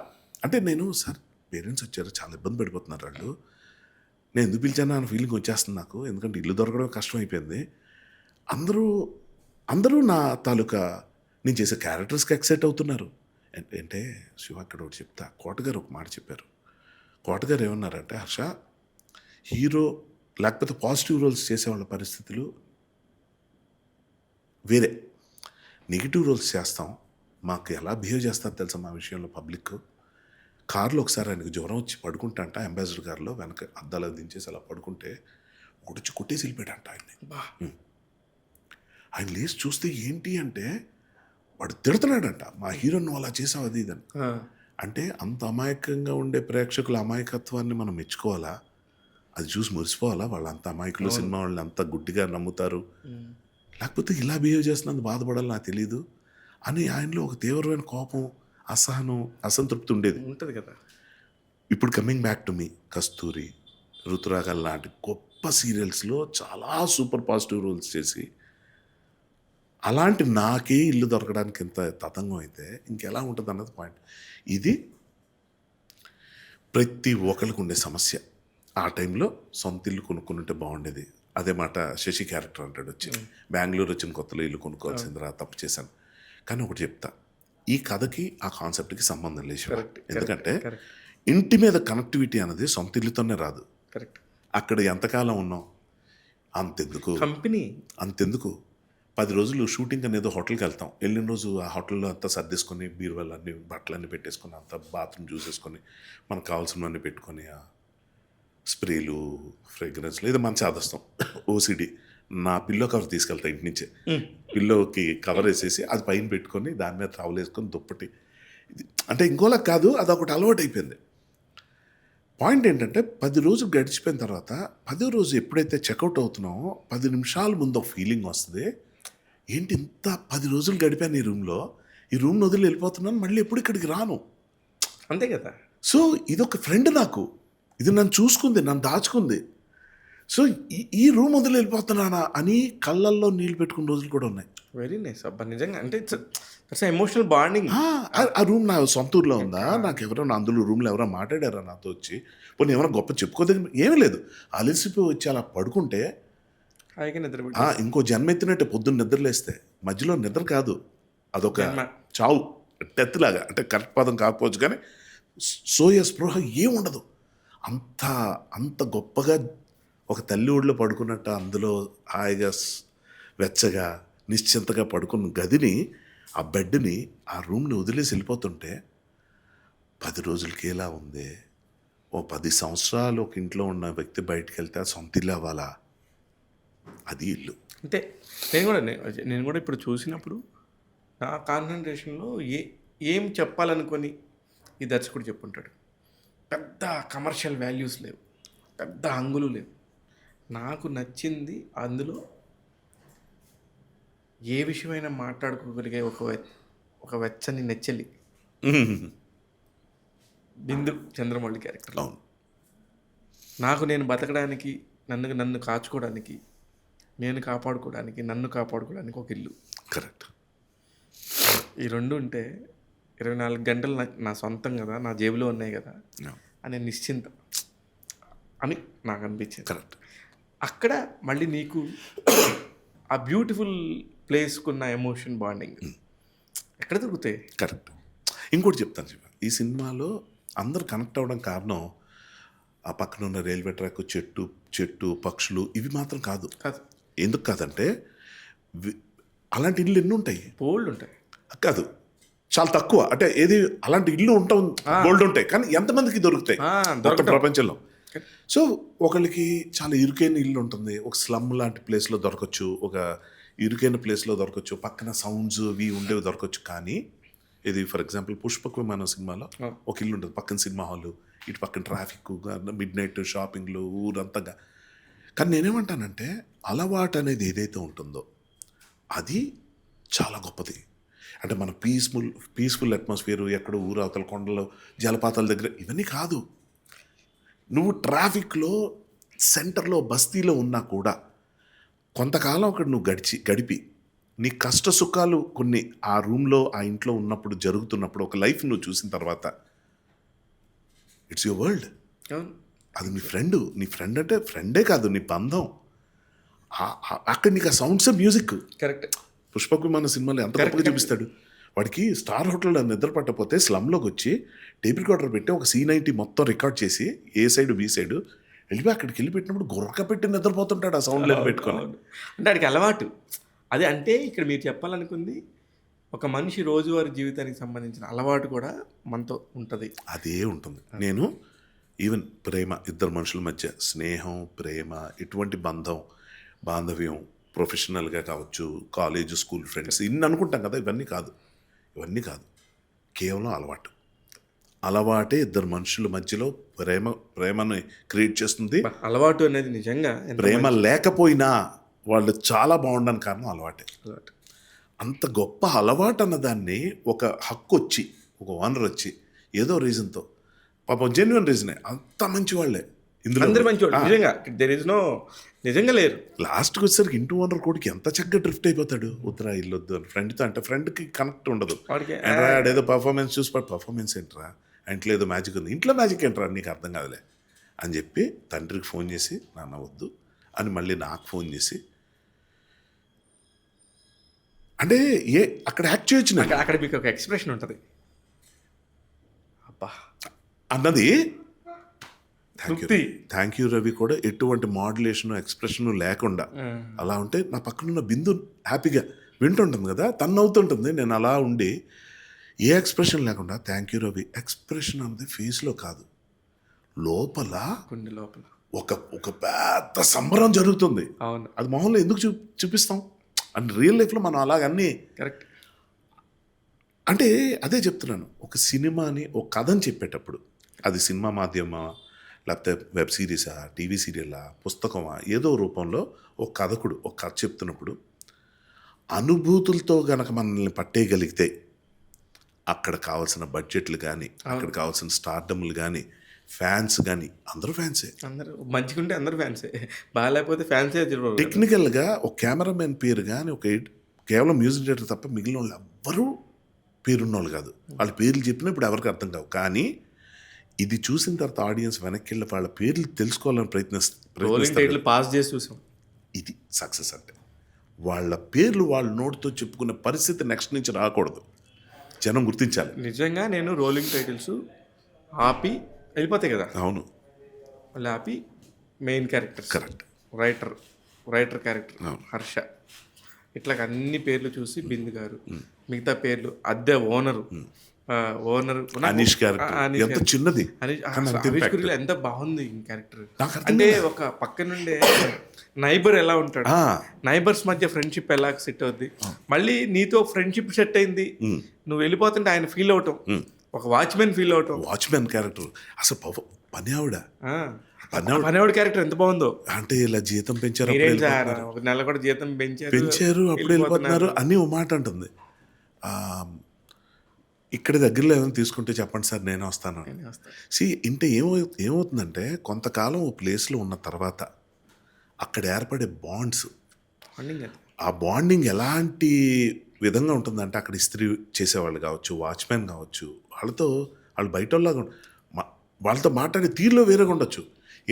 అంటే నేను సార్ పేరెంట్స్ వచ్చారు చాలా ఇబ్బంది పడిపోతున్నారు వాళ్ళు, నేను ఎందుకు పిలిచాను అన్న ఫీలింగ్ వచ్చేస్తుంది నాకు, ఎందుకంటే ఇల్లు దొరకడం కష్టం అయిపోయింది. అందరూ నా తాలూకా నేను చేసే క్యారెక్టర్స్కి ఎక్సైట్ అవుతున్నారు. అంటే శివ అక్కడ ఒకటి చెప్తా, కోటగారు ఒక మాట చెప్పారు. కోటగారు ఏమన్నారంటే హర్ష హీరో లేకపోతే పాజిటివ్ రోల్స్ చేసేవాళ్ళ పరిస్థితులు వేరే, నెగిటివ్ రోల్స్ చేస్తాం మాకు ఎలా బిహేవ్ చేస్తారు తెలుసా మా విషయంలో పబ్లిక్. కారులో ఒకసారి ఆయనకు జ్వరం వచ్చి పడుకుంటాంట అంబాసిడర్ కారులో వెనక అద్దాలు దించేసి అలా పడుకుంటే ఒకటి వచ్చి కొట్టేసి వెళ్ళిపోయాడంట ఆయన్ని. ఆయన లేచి చూస్తే ఏంటి అంటే వాడు తిడుతున్నాడంట మా హీరోను అలా చేసావు అది ఇదని. అంటే అంత అమాయకంగా ఉండే ప్రేక్షకుల అమాయకత్వాన్ని మనం మెచ్చుకోవాలా, అది చూసి మురిసిపోవాలా, వాళ్ళు అంత అమాయకులు సినిమా వాళ్ళు అంత గుడ్డిగా నమ్ముతారు, లేకపోతే ఇలా బిహేవ్ చేస్తున్నందుకు బాధపడాలి నాకు తెలీదు అని ఆయనలో ఒక తీవ్రమైన కోపం అసహనం అసంతృప్తి ఉండేది ఉంటుంది కదా. ఇప్పుడు కమింగ్ బ్యాక్ టు మీ కస్తూరి ఋతురాగాలు లాంటి గొప్ప సీరియల్స్లో చాలా సూపర్ పాజిటివ్ రోల్స్ చేసి అలాంటి నాకే ఇల్లు దొరకడానికి ఇంత తతంగం అయితే ఇంకెలా ఉంటుంది అన్నది పాయింట్. ఇది ప్రతి ఒక్కరికి ఉండే సమస్య. ఆ టైంలో సొంత ఇల్లు కొనుక్కుని ఉంటే బాగుండేది. అదే మాట శశి క్యారెక్టర్ అంటాడు వచ్చి, బెంగళూరు వచ్చిన కొత్తలో ఇల్లు కొనుక్కోవాల్సిందిరా, తప్పు చేశాను. కానీ ఒకటి చెప్తా, ఈ కథకి ఆ కాన్సెప్ట్కి సంబంధం లేదు శివ. Correct, correct, ఎందుకంటే correct. ఇంటి మీద కనెక్టివిటీ అనేది సొంత ఇల్లుతోనే రాదు. కరెక్ట్. అక్కడ ఎంతకాలం ఉన్నాం అంతెందుకు కంపెనీ అంతెందుకు 10 రోజులు షూటింగ్ అనేది హోటల్కి వెళ్తాం. వెళ్ళిన రోజు ఆ హోటల్లో అంతా సర్దేసుకొని బీరువాళ్ళు అన్ని బట్టలన్నీ పెట్టేసుకొని అంతా బాత్రూమ్ చూసేసుకొని మనకు కావాల్సినవన్నీ పెట్టుకొని ఆ స్ప్రేలు ఫ్రేగ్రెన్స్లు ఇది మంచి ఆదస్తాం. ఓసిడి నా పిల్లో కవర్ తీసుకెళ్తా ఇంటి నుంచే, పిల్లోకి కవర్ వేసేసి అది పైన పెట్టుకొని దాని మీద టవల్ వేసుకొని దుప్పటి. ఇది అంటే ఇంకోలా కాదు, అదొకటి అలవాటు అయిపోయింది. పాయింట్ ఏంటంటే 10 రోజులు గడిచిపోయిన తర్వాత 10వ రోజు ఎప్పుడైతే చెక్అవుట్ అవుతున్నామో 10 నిమిషాల ముందు ఒక ఫీలింగ్ వస్తుంది, ఏంటి ఇంత 10 రోజులు గడిపాను ఈ రూమ్లో, ఈ రూమ్ని వదిలి వెళ్ళిపోతున్నాను, మళ్ళీ ఎప్పుడు ఇక్కడికి రాను. అంతే కదా. సో ఇదొక ఫ్రెండ్ నాకు, ఇది నన్ను చూసుకుంది, నన్ను దాచుకుంది. సో ఈ రూమ్ వదిలి వెళ్ళిపోతున్నానా అని కళ్ళల్లో నీళ్ళు పెట్టుకున్న రోజులు కూడా ఉన్నాయి. వెరీ నైస్ అబ్బా, నిజంగా అంటే ఇట్స్ ఎమోషనల్ బాండింగ్. ఆ రూమ్ నా సొంత ఊర్లో ఉందా, నాకు ఎవరైనా అందులో రూమ్లో ఎవరైనా మాట్లాడారా నాతో వచ్చి, పోనీ ఏమైనా గొప్ప చెప్పుకోదగ్గ ఏమీ లేదు. అలసిపోయి వచ్చి అలా పడుకుంటే హాయిగా నిద్ర ఇంకో జన్మ ఎత్తినట్టే. పొద్దున్న నిద్రలేస్తే మధ్యలో నిద్ర కాదు, అదొక జన్మ. చావు, డెత్ లాగా. అంటే కరెక్ట్ పదం కాకపోవచ్చు కానీ సోయ స్పృహ ఏముండదు. అంత అంత గొప్పగా ఒక తల్లి ఊళ్ళో పడుకున్నట్టు అందులో హాయిగా వెచ్చగా నిశ్చింతగా పడుకున్న గదిని, ఆ బెడ్ని, ఆ రూమ్ని వదిలేసి వెళ్ళిపోతుంటే 10 రోజులకి ఎలా ఉంది. ఓ 10 సంవత్సరాలు ఒక ఇంట్లో ఉన్న వ్యక్తి బయటికి వెళ్తే అది సొంత ఇల్లు అవ్వాలా, అది ఇల్లు. అంటే నేను కూడా ఇప్పుడు చూసినప్పుడు నా కాన్సన్ట్రేషన్లో ఏం చెప్పాలనుకొని ఈ దర్శకుడు చెప్పుంటాడు. పెద్ద కమర్షియల్ వాల్యూస్ లేవు, పెద్ద హంగులు లేవు. నాకు నచ్చింది అందులో ఏ విషయమైనా మాట్లాడుకోగలిగే ఒక వెచ్చని నెచ్చలి బిందు చంద్రమౌళి క్యారెక్టర్. అవును, నాకు నేను బతకడానికి, నన్ను కాచుకోవడానికి, నేను కాపాడుకోవడానికి, నన్ను కాపాడుకోవడానికి ఒక ఇల్లు. కరెక్ట్. ఈ రెండు ఉంటే 24 గంటలు నా సొంతం కదా, నా జేబులో ఉన్నాయి కదా అనే నిశ్చింత అని నాకు అనిపించింది. కరెక్ట్. అక్కడ మళ్ళీ నీకు ఆ బ్యూటిఫుల్ ప్లేస్కున్న ఎమోషన్ బాండింగ్ ఎక్కడ దొరుకుతాయి? కరెక్ట్. ఇంకోటి చెప్తాను శివ, ఈ సినిమాలో అందరు కనెక్ట్ అవ్వడం కారణం ఆ పక్కన ఉన్న రైల్వే ట్రాక్, చెట్టు పక్షులు, ఇవి మాత్రం కాదు. కాదు. ఎందుకు కాదంటే అలాంటి ఇల్లు ఎన్ని ఉంటాయి, బోల్డ్ ఉంటాయి. కాదు చాలా తక్కువ. అంటే ఏది అలాంటి ఇల్లు ఉంటాం బోల్డ్ ఉంటాయి, కానీ ఎంతమందికి దొరుకుతాయి మొత్తం ప్రపంచంలో. సో ఒకళ్ళకి చాలా ఇరుకైన ఇల్లు ఉంటుంది, ఒక స్లమ్ లాంటి ప్లేస్లో దొరకచ్చు, ఒక ఇరుకైన ప్లేస్లో దొరకచ్చు, పక్కన సౌండ్స్ అవి ఉండేవి దొరకచ్చు. కానీ ఇది ఫర్ ఎగ్జాంపుల్ పుష్పక విమానం సినిమాలో ఒక ఇల్లు ఉంటుంది, పక్కన సినిమా హాలు, ఇటు పక్కన ట్రాఫిక్, మిడ్ నైట్ షాపింగ్లు, ఊరంతగా. కానీ నేనేమంటానంటే అలవాటు అనేది ఏదైతే ఉంటుందో అది చాలా గొప్పది. అంటే మన పీస్ఫుల్ అట్మాస్ఫియర్, ఎక్కడ ఊరు అవతల కొండలు, జలపాతాల దగ్గర, ఇవన్నీ కాదు. నువ్వు ట్రాఫిక్లో సెంటర్లో బస్తీలో ఉన్నా కూడా కొంతకాలం అక్కడ నువ్వు గడిపి నీ కష్ట సుఖాలు కొన్ని ఆ రూమ్లో, ఆ ఇంట్లో ఉన్నప్పుడు, జరుగుతున్నప్పుడు ఒక లైఫ్ నువ్వు చూసిన తర్వాత ఇట్స్ యువర్ వరల్డ్. అది నీ ఫ్రెండ్ అంటే ఫ్రెండే కాదు, నీ బంధం. అక్కడ నీకు ఆ సౌండ్స్, మ్యూజిక్. కరెక్ట్. పుష్పక విమాన సినిమాలో ఎంత గొప్పగా చూపిస్తాడు. వాడికి స్టార్ హోటల్లో నిద్ర పట్టకపోతే స్లమ్లోకి వచ్చి టేప్ రికార్డర్ పెట్టి ఒక C90 మొత్తం రికార్డ్ చేసి ఏ సైడ్ బి సైడ్ వెళ్ళిపోయి అక్కడికి వెళ్ళి పెట్టినప్పుడు గుర్రక పెట్టి నిద్రపోతుంటాడు ఆ సౌండ్ లెవెల్ పెట్టుకొని. అంటే వాడికి అలవాటు అది. అంటే ఇక్కడ మీరు చెప్పాలనుకుంది ఒక మనిషి రోజువారీ జీవితానికి సంబంధించిన అలవాటు కూడా మనతో ఉంటుంది. అదే ఉంటుంది. నేను ఈవెన్ ప్రేమ, ఇద్దరు మనుషుల మధ్య స్నేహం, ప్రేమ, ఇటువంటి బాంధవ్యం, ప్రొఫెషనల్గా కావచ్చు, కాలేజ్, స్కూల్ ఫ్రెండ్స్, ఇన్ని అనుకుంటాం కదా, ఇవన్నీ కాదు. కేవలం అలవాటే ఇద్దరు మనుషుల మధ్యలో ప్రేమను క్రియేట్ చేస్తుంది. అలవాటు అనేది నిజంగా ప్రేమ లేకపోయినా వాళ్ళు చాలా బాగుండని కారణం అలవాటే. అంత గొప్ప అలవాటు అన్నదాన్ని ఒక హక్కు వచ్చి, ఒక ఓనర్ వచ్చి ఏదో రీజన్తో, పాపం జెన్యున్ రీజనే, అంత మంచి వాళ్ళే, ఇందులో అందరు మంచి నిజంగా దెర్ ఇస్ నో నిజంగా లేరు. లాస్ట్కి వచ్చేసరికి ఇంటూ ఓనర్ కొడుకు ఎంత చక్కగా డ్రిఫ్ట్ అయిపోతాడు. వద్దురా ఇల్లొద్దు అని ఫ్రెండ్తో అంటే ఫ్రెండ్కి కనెక్ట్ ఉండదు. వాడికి ఏంట్రా ఆడేదో పర్ఫార్మెన్స్ చూసి పర్ఫార్మెన్స్ ఏంట్రా, ఇంట్లో ఏదో మ్యాజిక్ ఉంది, ఇంట్లో మ్యాజిక్ ఏంట్రా నీకు అర్థం కాదులే అని చెప్పి తండ్రికి ఫోన్ చేసి నాన్న వద్దు అని మళ్ళీ నాకు ఫోన్ చేసి అంటే అక్కడ యాక్ట్ చేయొచ్చు నేను అక్కడ మీకు ఒక ఎక్స్ప్రెషన్ ఉంటుంది అబ్బా అన్నది. తృప్తి. థ్యాంక్ యూ రవి కూడా ఎటువంటి మాడ్యులేషన్ ఎక్స్ప్రెషన్ లేకుండా అలా ఉంటే నా పక్కనున్న బిందు హ్యాపీగా వింటుంటుంది కదా, తను అవుతుంటుంది. నేను అలా ఉండి ఏ ఎక్స్ప్రెషన్ లేకుండా థ్యాంక్ యూ రవి ఎక్స్ప్రెషన్ అన్నది ఫేస్లో కాదు, లోపల గుండె లోపల ఒక పెద్ద సంబరం జరుగుతుంది. అవును, అది మొహంలో ఎందుకు చూపిస్తాం అండ్ రియల్ లైఫ్లో మనం అలాగన్నీ కరెక్ట్. అంటే అదే చెప్తున్నాను, ఒక సినిమాని ఒక కథని చెప్పేటప్పుడు అది సినిమా మాధ్యమా లేకపోతే వెబ్ సిరీసా టీవీ సీరియలా పుస్తకమా ఏదో రూపంలో ఒక కథకుడు ఒక కథ చెప్తున్నప్పుడు అనుభూతులతో గనక మనల్ని పట్టేయగలిగితే అక్కడ కావాల్సిన బడ్జెట్లు కానీ అక్కడ కావాల్సిన స్టార్డమ్లు కానీ ఫ్యాన్స్ కానీ అందరూ ఫ్యాన్సే. అందరూ మంచిగా ఉంటే అందరూ ఫ్యాన్సే, బాగాలేకపోతే ఫ్యాన్సే. టెక్నికల్గా ఒక కెమెరామెన్ పేరు కానీ కేవలం మ్యూజిక్ డైరెక్టర్ తప్ప మిగిలిన వాళ్ళు ఎవ్వరూ పేరున్న వాళ్ళు కాదు. వాళ్ళ పేర్లు చెప్పినా ఇప్పుడు ఎవరికి అర్థం కావు. కానీ ఇది చూసిన తర్వాత ఆడియన్స్ వెనక్కి వెళ్ళి వాళ్ళ పేర్లు తెలుసుకోవాలని ప్రయత్నిస్తారు. పాస్ చేసి చూసాం. ఇది సక్సెస్ అంటే వాళ్ళ పేర్లు వాళ్ళ నోటితో చెప్పుకునే పరిస్థితి నెక్స్ట్ నుంచి రాకూడదు, జనం గుర్తించాలి. నిజంగా నేను రోలింగ్ టైటిల్స్ ఆపి వెళ్ళిపోతాయి కదా, అవును వాళ్ళు ఆపి main character correct writer character Harsha ఇట్లా అన్ని పేర్లు చూసి బిందు గారు మిగతా పేర్లు అద్దె ఓనరు అనీష్ క్యారెక్టర్ ఎంత చిన్నది ఎంత బాగుంది క్యారెక్టర్. అంటే ఒక పక్క నుండే నైబర్ ఎలా ఉంటాడు, నైబర్స్ మధ్య ఫ్రెండ్షిప్ ఎలా సెట్ అవుద్ది, మళ్ళీ నీతో ఫ్రెండ్షిప్ సెట్ అయింది నువ్వు వెళ్ళిపోతుంటే ఆయన ఫీల్ అవటం, ఒక వాచ్మెన్ ఫీల్ అవటం. వాచ్మెన్ క్యారెక్టర్ అసలు పని ఆవిడ పనివాడి క్యారెక్టర్ ఎంత బాగుందో. అంటే ఇలా జీతం పెంచారు ఒక నెల కూడా జీతం పెంచారు అప్పుడు వెళ్ళిపోతున్నారు అని ఓ మాట అంటుంది. ఇక్కడ దగ్గరలో ఏమైనా తీసుకుంటే చెప్పండి సార్ నేను వస్తాను. ఇంటే ఏమవుతుందంటే కొంతకాలం ఓ ప్లేస్లో ఉన్న తర్వాత అక్కడ ఏర్పడే బాండ్స్, ఆ బాండింగ్ ఎలాంటి విధంగా ఉంటుందంటే అక్కడ ఇస్త్రీ చేసేవాళ్ళు కావచ్చు, వాచ్మెన్ కావచ్చు, వాళ్ళు బయట వాళ్ళతో మాట్లాడే తీరులో వేరేగా ఉండొచ్చు.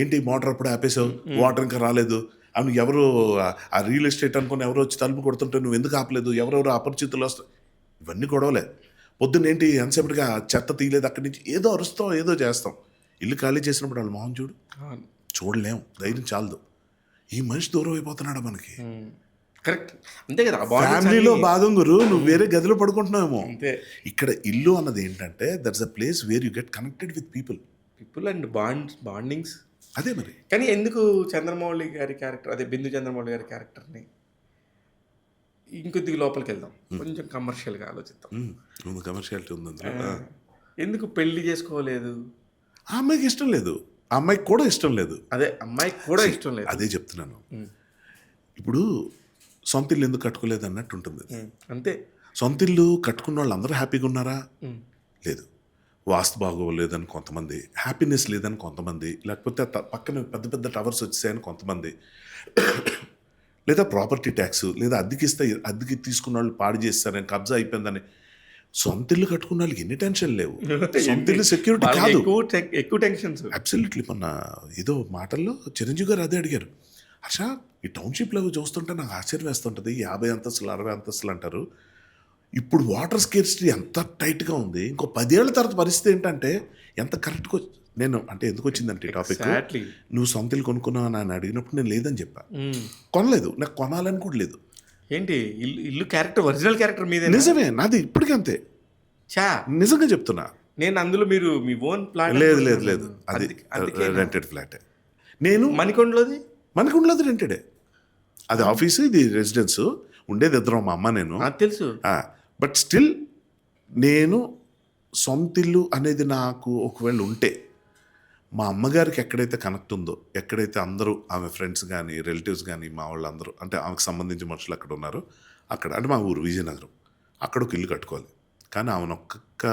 ఏంటి మోటార్ అప్పుడు ఆపేసావు, వాటర్ ఇంకా రాలేదు అని ఎవరు ఆ రియల్ ఎస్టేట్ అనుకుని ఎవరో వచ్చి తలుపు కొడుతుంటే నువ్వు ఎందుకు ఆపలేదు, ఎవరెవరు అపరిచితులు వస్తాయి, ఇవన్నీ గొడవలే. పొద్దున్నేంటి ఎంతసేపటిగా చెత్త తీయలేదు, అక్కడి నుంచి ఏదో అరుస్తాం ఏదో చేస్తాం. ఇల్లు ఖాళీ చేసినప్పుడు వాళ్ళ మొహం చూడలేం, ధైర్యం చాలదు. ఈ మనిషి దూరం అయిపోతున్నాడు మనకి. కరెక్ట్, అంతే కదా. ఫ్యామిలీలో భాగం గురు, నువ్వు వేరే గదిలో పడుకుంటున్నావేమో. ఇక్కడ ఇల్లు అన్నది ఏంటంటే that's a place where you get connected with people and bondings. అదే మరి. కానీ ఎందుకు చంద్రమౌళి గారి క్యారెక్టర్, అదే బిందు చంద్రమౌళి గారి క్యారెక్టర్ని ఇంకొద్దిగా లోపలికి వెళ్దాం, కొంచెం కమర్షియల్గా ఆలోచిద్దాం. కమర్షియాలిటీ ఉంది. ఎందుకు పెళ్లి చేసుకోలేదు? ఆ అమ్మాయికి ఇష్టం లేదు, ఆ అమ్మాయికి కూడా ఇష్టం లేదు. అదే అమ్మాయికి కూడా ఇష్టం లేదు. అదే చెప్తున్నాను. ఇప్పుడు సొంత ఇల్లు ఎందుకు కట్టుకోలేదు అన్నట్టు ఉంటుంది. అంతే. సొంత ఇల్లు కట్టుకున్న వాళ్ళు అందరూ హ్యాపీగా ఉన్నారా? లేదు. వాస్తు బాగోలేదని కొంతమంది, హ్యాపీనెస్ లేదని కొంతమంది, లేకపోతే పక్కన పెద్ద పెద్ద టవర్స్ వచ్చాయని కొంతమంది, లేదా ప్రాపర్టీ ట్యాక్స్, లేదా అద్దెకి తీసుకున్న వాళ్ళు పాడు చేస్తారని, కబ్జా అయిపోయిందని. సొంత ఇల్లు కట్టుకున్న వాళ్ళకి ఎన్ని టెన్షన్ లేవు. సొంత ఇల్లు సెక్యూరిటీ కాదు, ఎక్కువ టెన్షన్స్. అబ్సల్యూట్లీ. మొన్న ఏదో మాటల్లో చిరంజీవి గారు అదే అడిగారు, హర్ష ఈ టౌన్షిప్లో చూస్తుంటే నాకు ఆశ్చర్యం వేస్తుంటుంది, 50 అంతస్తులు 60 అంతస్తులు అంటారు, ఇప్పుడు వాటర్ స్కేర్సిటీ ఎంత టైట్గా ఉంది, ఇంకో 10 ఏళ్ల తర్వాత పరిస్థితి ఏంటంటే ఎంత కరెక్ట్గా. నేను అంటే ఎందుకు వచ్చిందంటే టాపిక్, నువ్వు సొంత ఇల్లు కొనుక్కున్నావు అని అడిగినప్పుడు నేను లేదని చెప్పా. కొనలేదు, నాకు కొనాలని కూడా లేదు. ఏంటి ఇల్లు క్యారెక్టర్, ఒరిజినల్ క్యారెక్టర్ మీద నిజమే, నాది ఇప్పటికీ అంతే. నిజంగా చెప్తున్నా. నేను అందులో మీరు మీ ఓన్ ప్లాట్? లేదు, అది రెంటెడ్ ఫ్లాటే. నేను మణికొండలోది రెంటెడే. అది ఆఫీసు, ఇది రెసిడెన్స్. ఉండేది ఇద్దరం, మా అమ్మ నేను. తెలుసు. బట్ స్టిల్ నేను సొంతిల్లు అనేది నాకు ఒకవేళ ఉంటే, మా అమ్మగారికి ఎక్కడైతే కనెక్ట్ ఉందో, ఎక్కడైతే అందరూ ఆమె ఫ్రెండ్స్ కానీ రిలేటివ్స్ కానీ మా వాళ్ళందరూ అంటే ఆమెకు సంబంధించిన మనుషులు అక్కడ ఉన్నారో, అక్కడ అంటే మా ఊరు విజయనగరం, అక్కడ ఒక ఇల్లు కట్టుకోవాలి. కానీ ఆమెను ఒక్కొక్క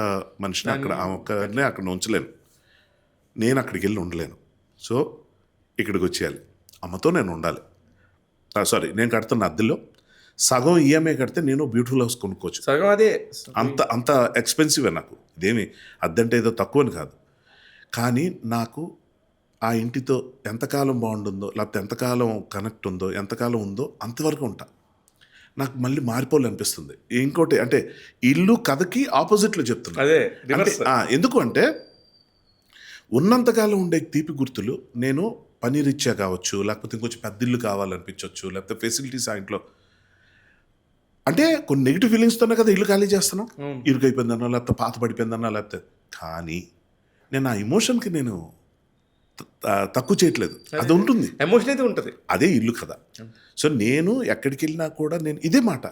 మనిషిని అక్కడ, ఆమె ఒక్కరినే అక్కడ ఉంచలేను, నేను అక్కడికి వెళ్ళి ఉండలేను. సో ఇక్కడికి వచ్చేయాలి, అమ్మతో నేను ఉండాలి. సారీ, నేను కడుతున్న అద్దెలో సగం ఈఎంఐ కడితే నేను బ్యూటిఫుల్ హౌస్ కొనుక్కోవచ్చు. సగం అదే. అంత ఎక్స్పెన్సివే నాకు. ఇదేమి అద్దంటే ఏదో తక్కువని కాదు, కానీ నాకు ఆ ఇంటితో ఎంతకాలం బాగుంటుందో, లేకపోతే ఎంతకాలం కనెక్ట్ ఉందో, ఎంతకాలం ఉందో అంతవరకు ఉంటా. నాకు మళ్ళీ మారిపోవాలనిపిస్తుంది. ఇంకోటి అంటే ఇల్లు కథకి ఆపోజిట్లో చెప్తున్నా. అదే అంటే reverse. ఎందుకు అంటే ఉన్నంతకాలం ఉండే తీపి గుర్తులు నేను పని రీత్యా కావచ్చు, లేకపోతే ఇంకొంచెం పెద్ద ఇల్లు కావాలనిపించవచ్చు, లేకపోతే ఫెసిలిటీస్ ఆ ఇంట్లో అంటే కొన్ని నెగిటివ్ ఫీలింగ్స్తోనే కదా ఇల్లు ఖాళీ చేస్తున్నాం. అవును. ఇరుకైపోయిందన్నా, లేకపోతే పాత పడిపోయిందన్నా, లేకపోతే కానీ నేను ఆ ఎమోషన్కి నేను తక్కువ చేయట్లేదు. అది ఉంటుంది, ఎమోషన్ అయితే ఉంటుంది. అదే ఇల్లు కదా. సో నేను ఎక్కడికి వెళ్ళినా కూడా నేను ఇదే మాట,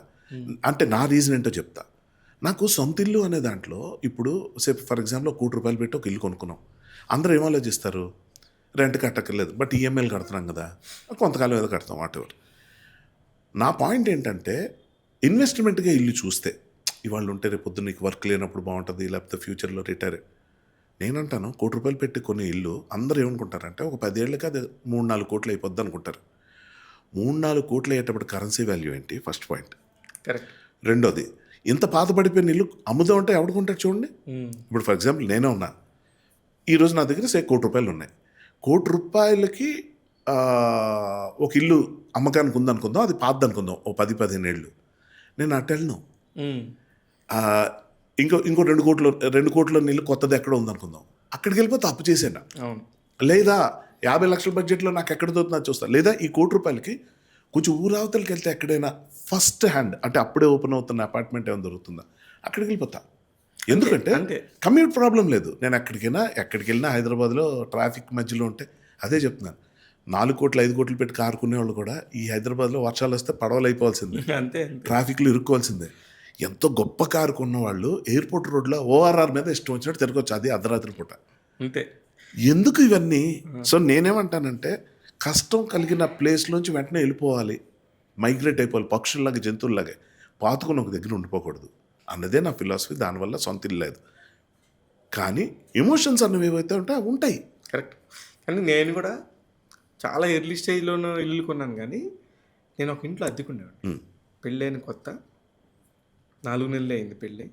అంటే నా రీజన్ ఏంటో చెప్తా. నాకు సొంత ఇల్లు అనే దాంట్లో ఇప్పుడు ఫర్ ఎగ్జాంపుల్ ₹1,00,00,000 పెట్టి ఒక ఇల్లు కొనుక్కున్నాం. అందరూ ఏం ఆలోచిస్తారు, రెంట్ కట్టక్కర్లేదు, బట్ ఈఎంఐలు కడుతున్నాం కదా, కొంతకాలం ఏదో కడతాం వాట్ ఎవర్. నా పాయింట్ ఏంటంటే ఇన్వెస్ట్మెంట్గా ఇల్లు చూస్తే ఇవాళ ఉంటే రేపు పొద్దున్న నీకు వర్క్ లేనప్పుడు బాగుంటుంది, లేకపోతే ఫ్యూచర్లో రిటైర్. నేనంటాను ₹1,00,00,000 పెట్టి కొనే ఇల్లు అందరూ ఏమనుకుంటారంటే ఒక 10 ఏళ్ళకి అది 3-4 కోట్లు అయిపోద్ది అనుకుంటారు. 3-4 కోట్లు అయ్యేటప్పుడు కరెన్సీ వాల్యూ ఏంటి, ఫస్ట్ పాయింట్. కరెక్ట్. రెండోది, ఇంత పాత పడిపోయిన ఇల్లు అమ్ముదాం అంటే ఎవడుకుంటాడు చూడండి. ఇప్పుడు ఫర్ ఎగ్జాంపుల్ నేనే ఉన్నా, ఈరోజు నా దగ్గర ₹1,00,00,000 ఉన్నాయి. ₹1,00,00,000కి ఒక ఇల్లు అమ్మకానికి ఉందనుకుందాం, అది పాతది అనుకుందాం, ఓ 10-15 ఏళ్ళు. నేను అటు వెళ్ళను. ఇంకో 2 కోట్ల ఇల్లు కొత్తది ఎక్కడ ఉందనుకుందాం, అక్కడికి వెళ్ళిపోతే అప్పు చేసాను. అవును. లేదా 50 లక్షల బడ్జెట్లో నాకు ఎక్కడ దొరుకుతుందో చూస్తాను. లేదా ఈ ₹1,00,00,000కి కొంచెం ఊరావతలకి వెళ్తే ఎక్కడైనా ఫస్ట్ హ్యాండ్ అంటే అప్పుడే ఓపెన్ అవుతున్న అపార్ట్మెంట్ ఏమైనా దొరుకుతుందా, అక్కడికి వెళ్ళిపోతా. ఎందుకంటే అంతే. కమ్యూట్ ప్రాబ్లం లేదు. నేను ఎక్కడికి వెళ్ళినా హైదరాబాద్లో ట్రాఫిక్ మధ్యలో ఉంటే అదే చెప్తున్నాను. 4 కోట్లు 5 కోట్లు పెట్టి కారు కొనేవాళ్ళు కూడా ఈ హైదరాబాద్లో వర్షాలు వస్తే పడవలు అయిపోవాల్సిందే, అంతే. ట్రాఫిక్లో ఇరుక్కోవాల్సిందే. ఎంతో గొప్ప కారు కొన్న వాళ్ళు ఎయిర్పోర్ట్ రోడ్లో ఓఆర్ఆర్ మీద ఇష్టం వచ్చినట్టు తిరగొచ్చు, అది అర్ధరాత్రి పూట. అంతే. ఎందుకు ఇవన్నీ? సో నేనేమంటానంటే కష్టం కలిగిన ప్లేస్లోంచి వెంటనే వెళ్ళిపోవాలి, మైగ్రేట్ అయిపోవాలి, పక్షుల్లాగా జంతువుల్లాగే. పాతుకుని ఒక దగ్గర ఉండిపోకూడదు అన్నదే నా ఫిలాసఫీ. దానివల్ల సొంత ఇల్లు లేదు, కానీ ఎమోషన్స్ అన్నవి ఏవైతే ఉంటాయి. కరెక్ట్. కానీ నేను కూడా చాలా ఎర్లీ స్టేజ్లోనూ ఇల్లు కొన్నాను, కానీ నేను ఒక ఇంట్లో అద్దెకునేవాడు. పెళ్ళైన కొత్త 4 నెలలే అయింది పెళ్ళి.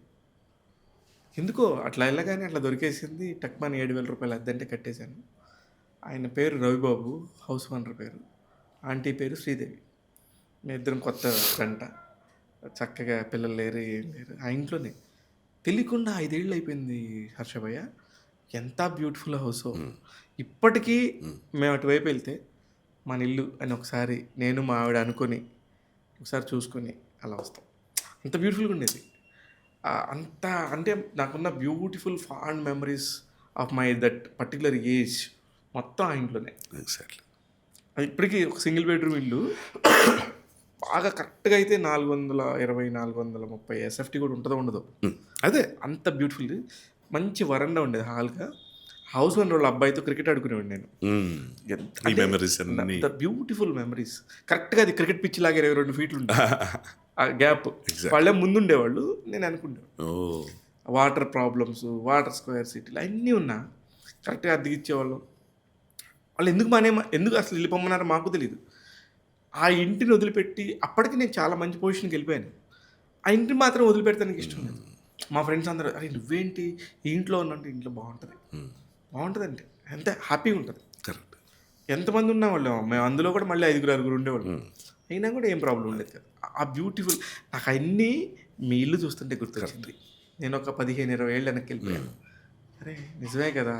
ఎందుకో అట్లా వెళ్ళగానే అట్లా దొరికేసింది. టక్మాని ₹7,000 అద్దంటే కట్టేశాను. ఆయన పేరు రవిబాబు, హౌస్ ఓనర్ పేరు, ఆంటీ పేరు శ్రీదేవి. మేము ఇద్దరం కొత్త గంట, చక్కగా పిల్లలు లేరు, ఏం లేరు. ఆ ఇంట్లోనే తెలియకుండా 5 ఏళ్ళు అయిపోయింది హర్షభయ్య. ఎంత బ్యూటిఫుల్ హౌస్. ఇప్పటికీ మేము అటువైపు వెళ్తే మన ఇల్లు అని ఒకసారి నేను మా ఆవిడ అనుకొని ఒకసారి చూసుకొని అలా వస్తాం. అంత బ్యూటిఫుల్గా ఉండేది. అంత అంటే నాకున్న beautiful fond memories of my that particular age మొత్తం ఆ ఇంట్లోనే. ఎగ్జాక్ట్లీ. అది ఇప్పటికీ ఒక సింగిల్ బెడ్రూమ్ ఇల్లు, బాగా కరెక్ట్గా అయితే 420, 430 ఎస్ఎఫ్టీ కూడా ఉంటుందో ఉండదు, అదే అంత బ్యూటిఫుల్. మంచి వరండా ఉండేది హాల్గా. హౌస్ ఓనర్ వాళ్ళ అబ్బాయితో క్రికెట్ ఆడుకునేవాడు నేను. అంత బ్యూటిఫుల్ మెమరీస్. కరెక్ట్గా అది క్రికెట్ పిచ్ లాగా 22 ఫీట్లు ఉంటుంది ఆ గ్యాప్. వాళ్ళే ముందుండేవాళ్ళు, నేను అనుకుంటాను. వాటర్ ప్రాబ్లమ్స్, వాటర్ స్క్వేర్ సిటీలు అన్నీ ఉన్నా కరెక్ట్గా అద్దెకిచ్చేవాళ్ళం. వాళ్ళు ఎందుకు అసలు వెళ్ళిపోమన్నారో మాకు తెలియదు. ఆ ఇంటిని వదిలిపెట్టి అప్పటికి నేను చాలా మంచి పొజిషన్కి వెళ్ళిపోయాను. ఆ ఇంటిని మాత్రం వదిలిపెడతానికి ఇష్టం లేదు. మా ఫ్రెండ్స్ అందరూ, అరే నువ్వేంటి ఈ ఇంట్లో ఉన్నంటే ఇంట్లో బాగుంటుంది అంటే ఎంత హ్యాపీగా ఉంటుంది. కరెక్ట్. ఎంతమంది ఉన్నవాళ్ళు మేము, అందులో కూడా మళ్ళీ 5-6 ఉండేవాళ్ళు. అయినా కూడా ఏం ప్రాబ్లం ఉండేది కదా. ఆ బ్యూటిఫుల్ నాకు అన్నీ మీ ఇల్లు చూస్తుంటే గుర్తొచ్చింది. నేను ఒక 15-20 ఏళ్ళు వెనక్కి వెళ్ళిపోయాను. అరే నిజమే కదా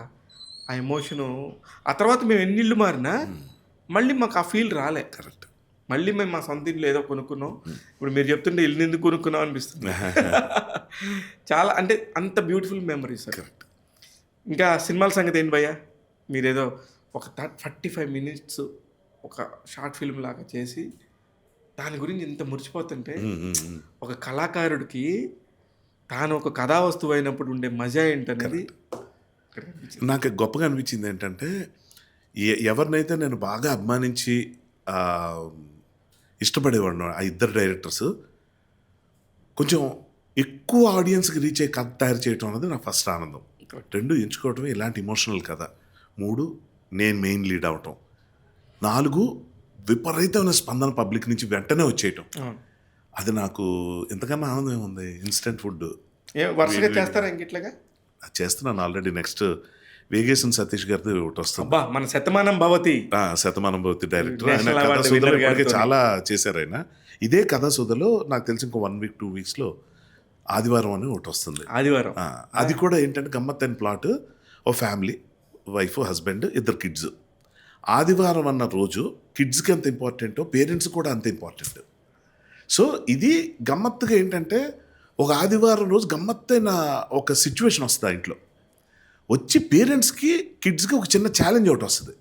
ఆ ఎమోషను. ఆ తర్వాత మేము ఎన్ని ఇళ్ళు మారినా మళ్ళీ మాకు ఆ ఫీల్ రాలే. కరెక్ట్. మళ్ళీ మేము మా సొంత ఇల్లు ఏదో కొనుక్కున్నాం. ఇప్పుడు మీరు చెప్తుంటే ఇల్లు ఎందుకు కొనుక్కున్నాం అనిపిస్తుంది. చాలా అంటే అంత బ్యూటిఫుల్ మెమరీస్. కరెక్ట్. ఇంకా సినిమాల సంగతి ఏంటి భయ్యా? మీరేదో ఒక 45 మినిట్స్ ఒక షార్ట్ ఫిల్మ్ లాగా చేసి దాని గురించి ఇంత మురిచిపోతుంటే, ఒక కళాకారుడికి తాను ఒక కథా వస్తువు అయినప్పుడు ఉండే మజా ఏంటనేది నాకు గొప్పగా అనిపించింది. ఏంటంటే ఎవరినైతే నేను బాగా అభిమానించి ఇష్టపడేవాడు ఆ ఇద్దరు డైరెక్టర్స్ కొంచెం ఎక్కువ ఆడియన్స్కి రీచ్ అయ్యి కథ తయారు చేయటం అనేది నా ఫస్ట్ ఆనందం. 2 ఎంచుకోవటమే ఇలాంటి ఎమోషనల్ కథ. 3 నేను మెయిన్ లీడ్ అవటం. 4 విపరీతమైన స్పందన పబ్లిక్ నుంచి వెంటనే వచ్చేయటం. అవును. అది నాకు ఎంతకన్నా ఆనందం ఏముంది. ఇన్స్టెంట్ ఫుడ్ వరుసగా చేస్తారా ఇంకిట్లాగా? చేస్తున్నాను ఆల్రెడీ. నెక్స్ట్ వేగేశన్ సతీష్ గారిది ఒకటి వస్తుంది. అబ్బా, మన శతమానం భవతి. శతమానం భవతి డైరెక్టర్. ఆయన నేషనల్ అవార్డు కథాసుధలో winner ఇప్పటికే గారితోని. చాలా చేశారు ఆయన. ఇదే కథాసుధలో నాకు తెలిసి ఇంకో 1 వీక్ 2 వీక్స్లో ఆదివారం అని ఒకటి వస్తుంది. ఆదివారం. అది కూడా ఏంటంటే గమ్మత్తైన ప్లాట్. ఓ ఫ్యామిలీ, వైఫ్, హస్బెండ్, 2 కిడ్స్. ఆదివారం అన్న రోజు కిడ్స్కి ఎంత ఇంపార్టెంటో పేరెంట్స్ కూడా అంత ఇంపార్టెంట్. సో ఇది గమ్మత్తుగా ఏంటంటే ఒక ఆదివారం రోజు గమ్మత్తైన ఒక సిచ్యువేషన్ వస్తుంది ఆ ఇంట్లో. వచ్చి పేరెంట్స్కి కిడ్స్కి ఒక చిన్న ఛాలెంజ్ ఒకటి వస్తుంది.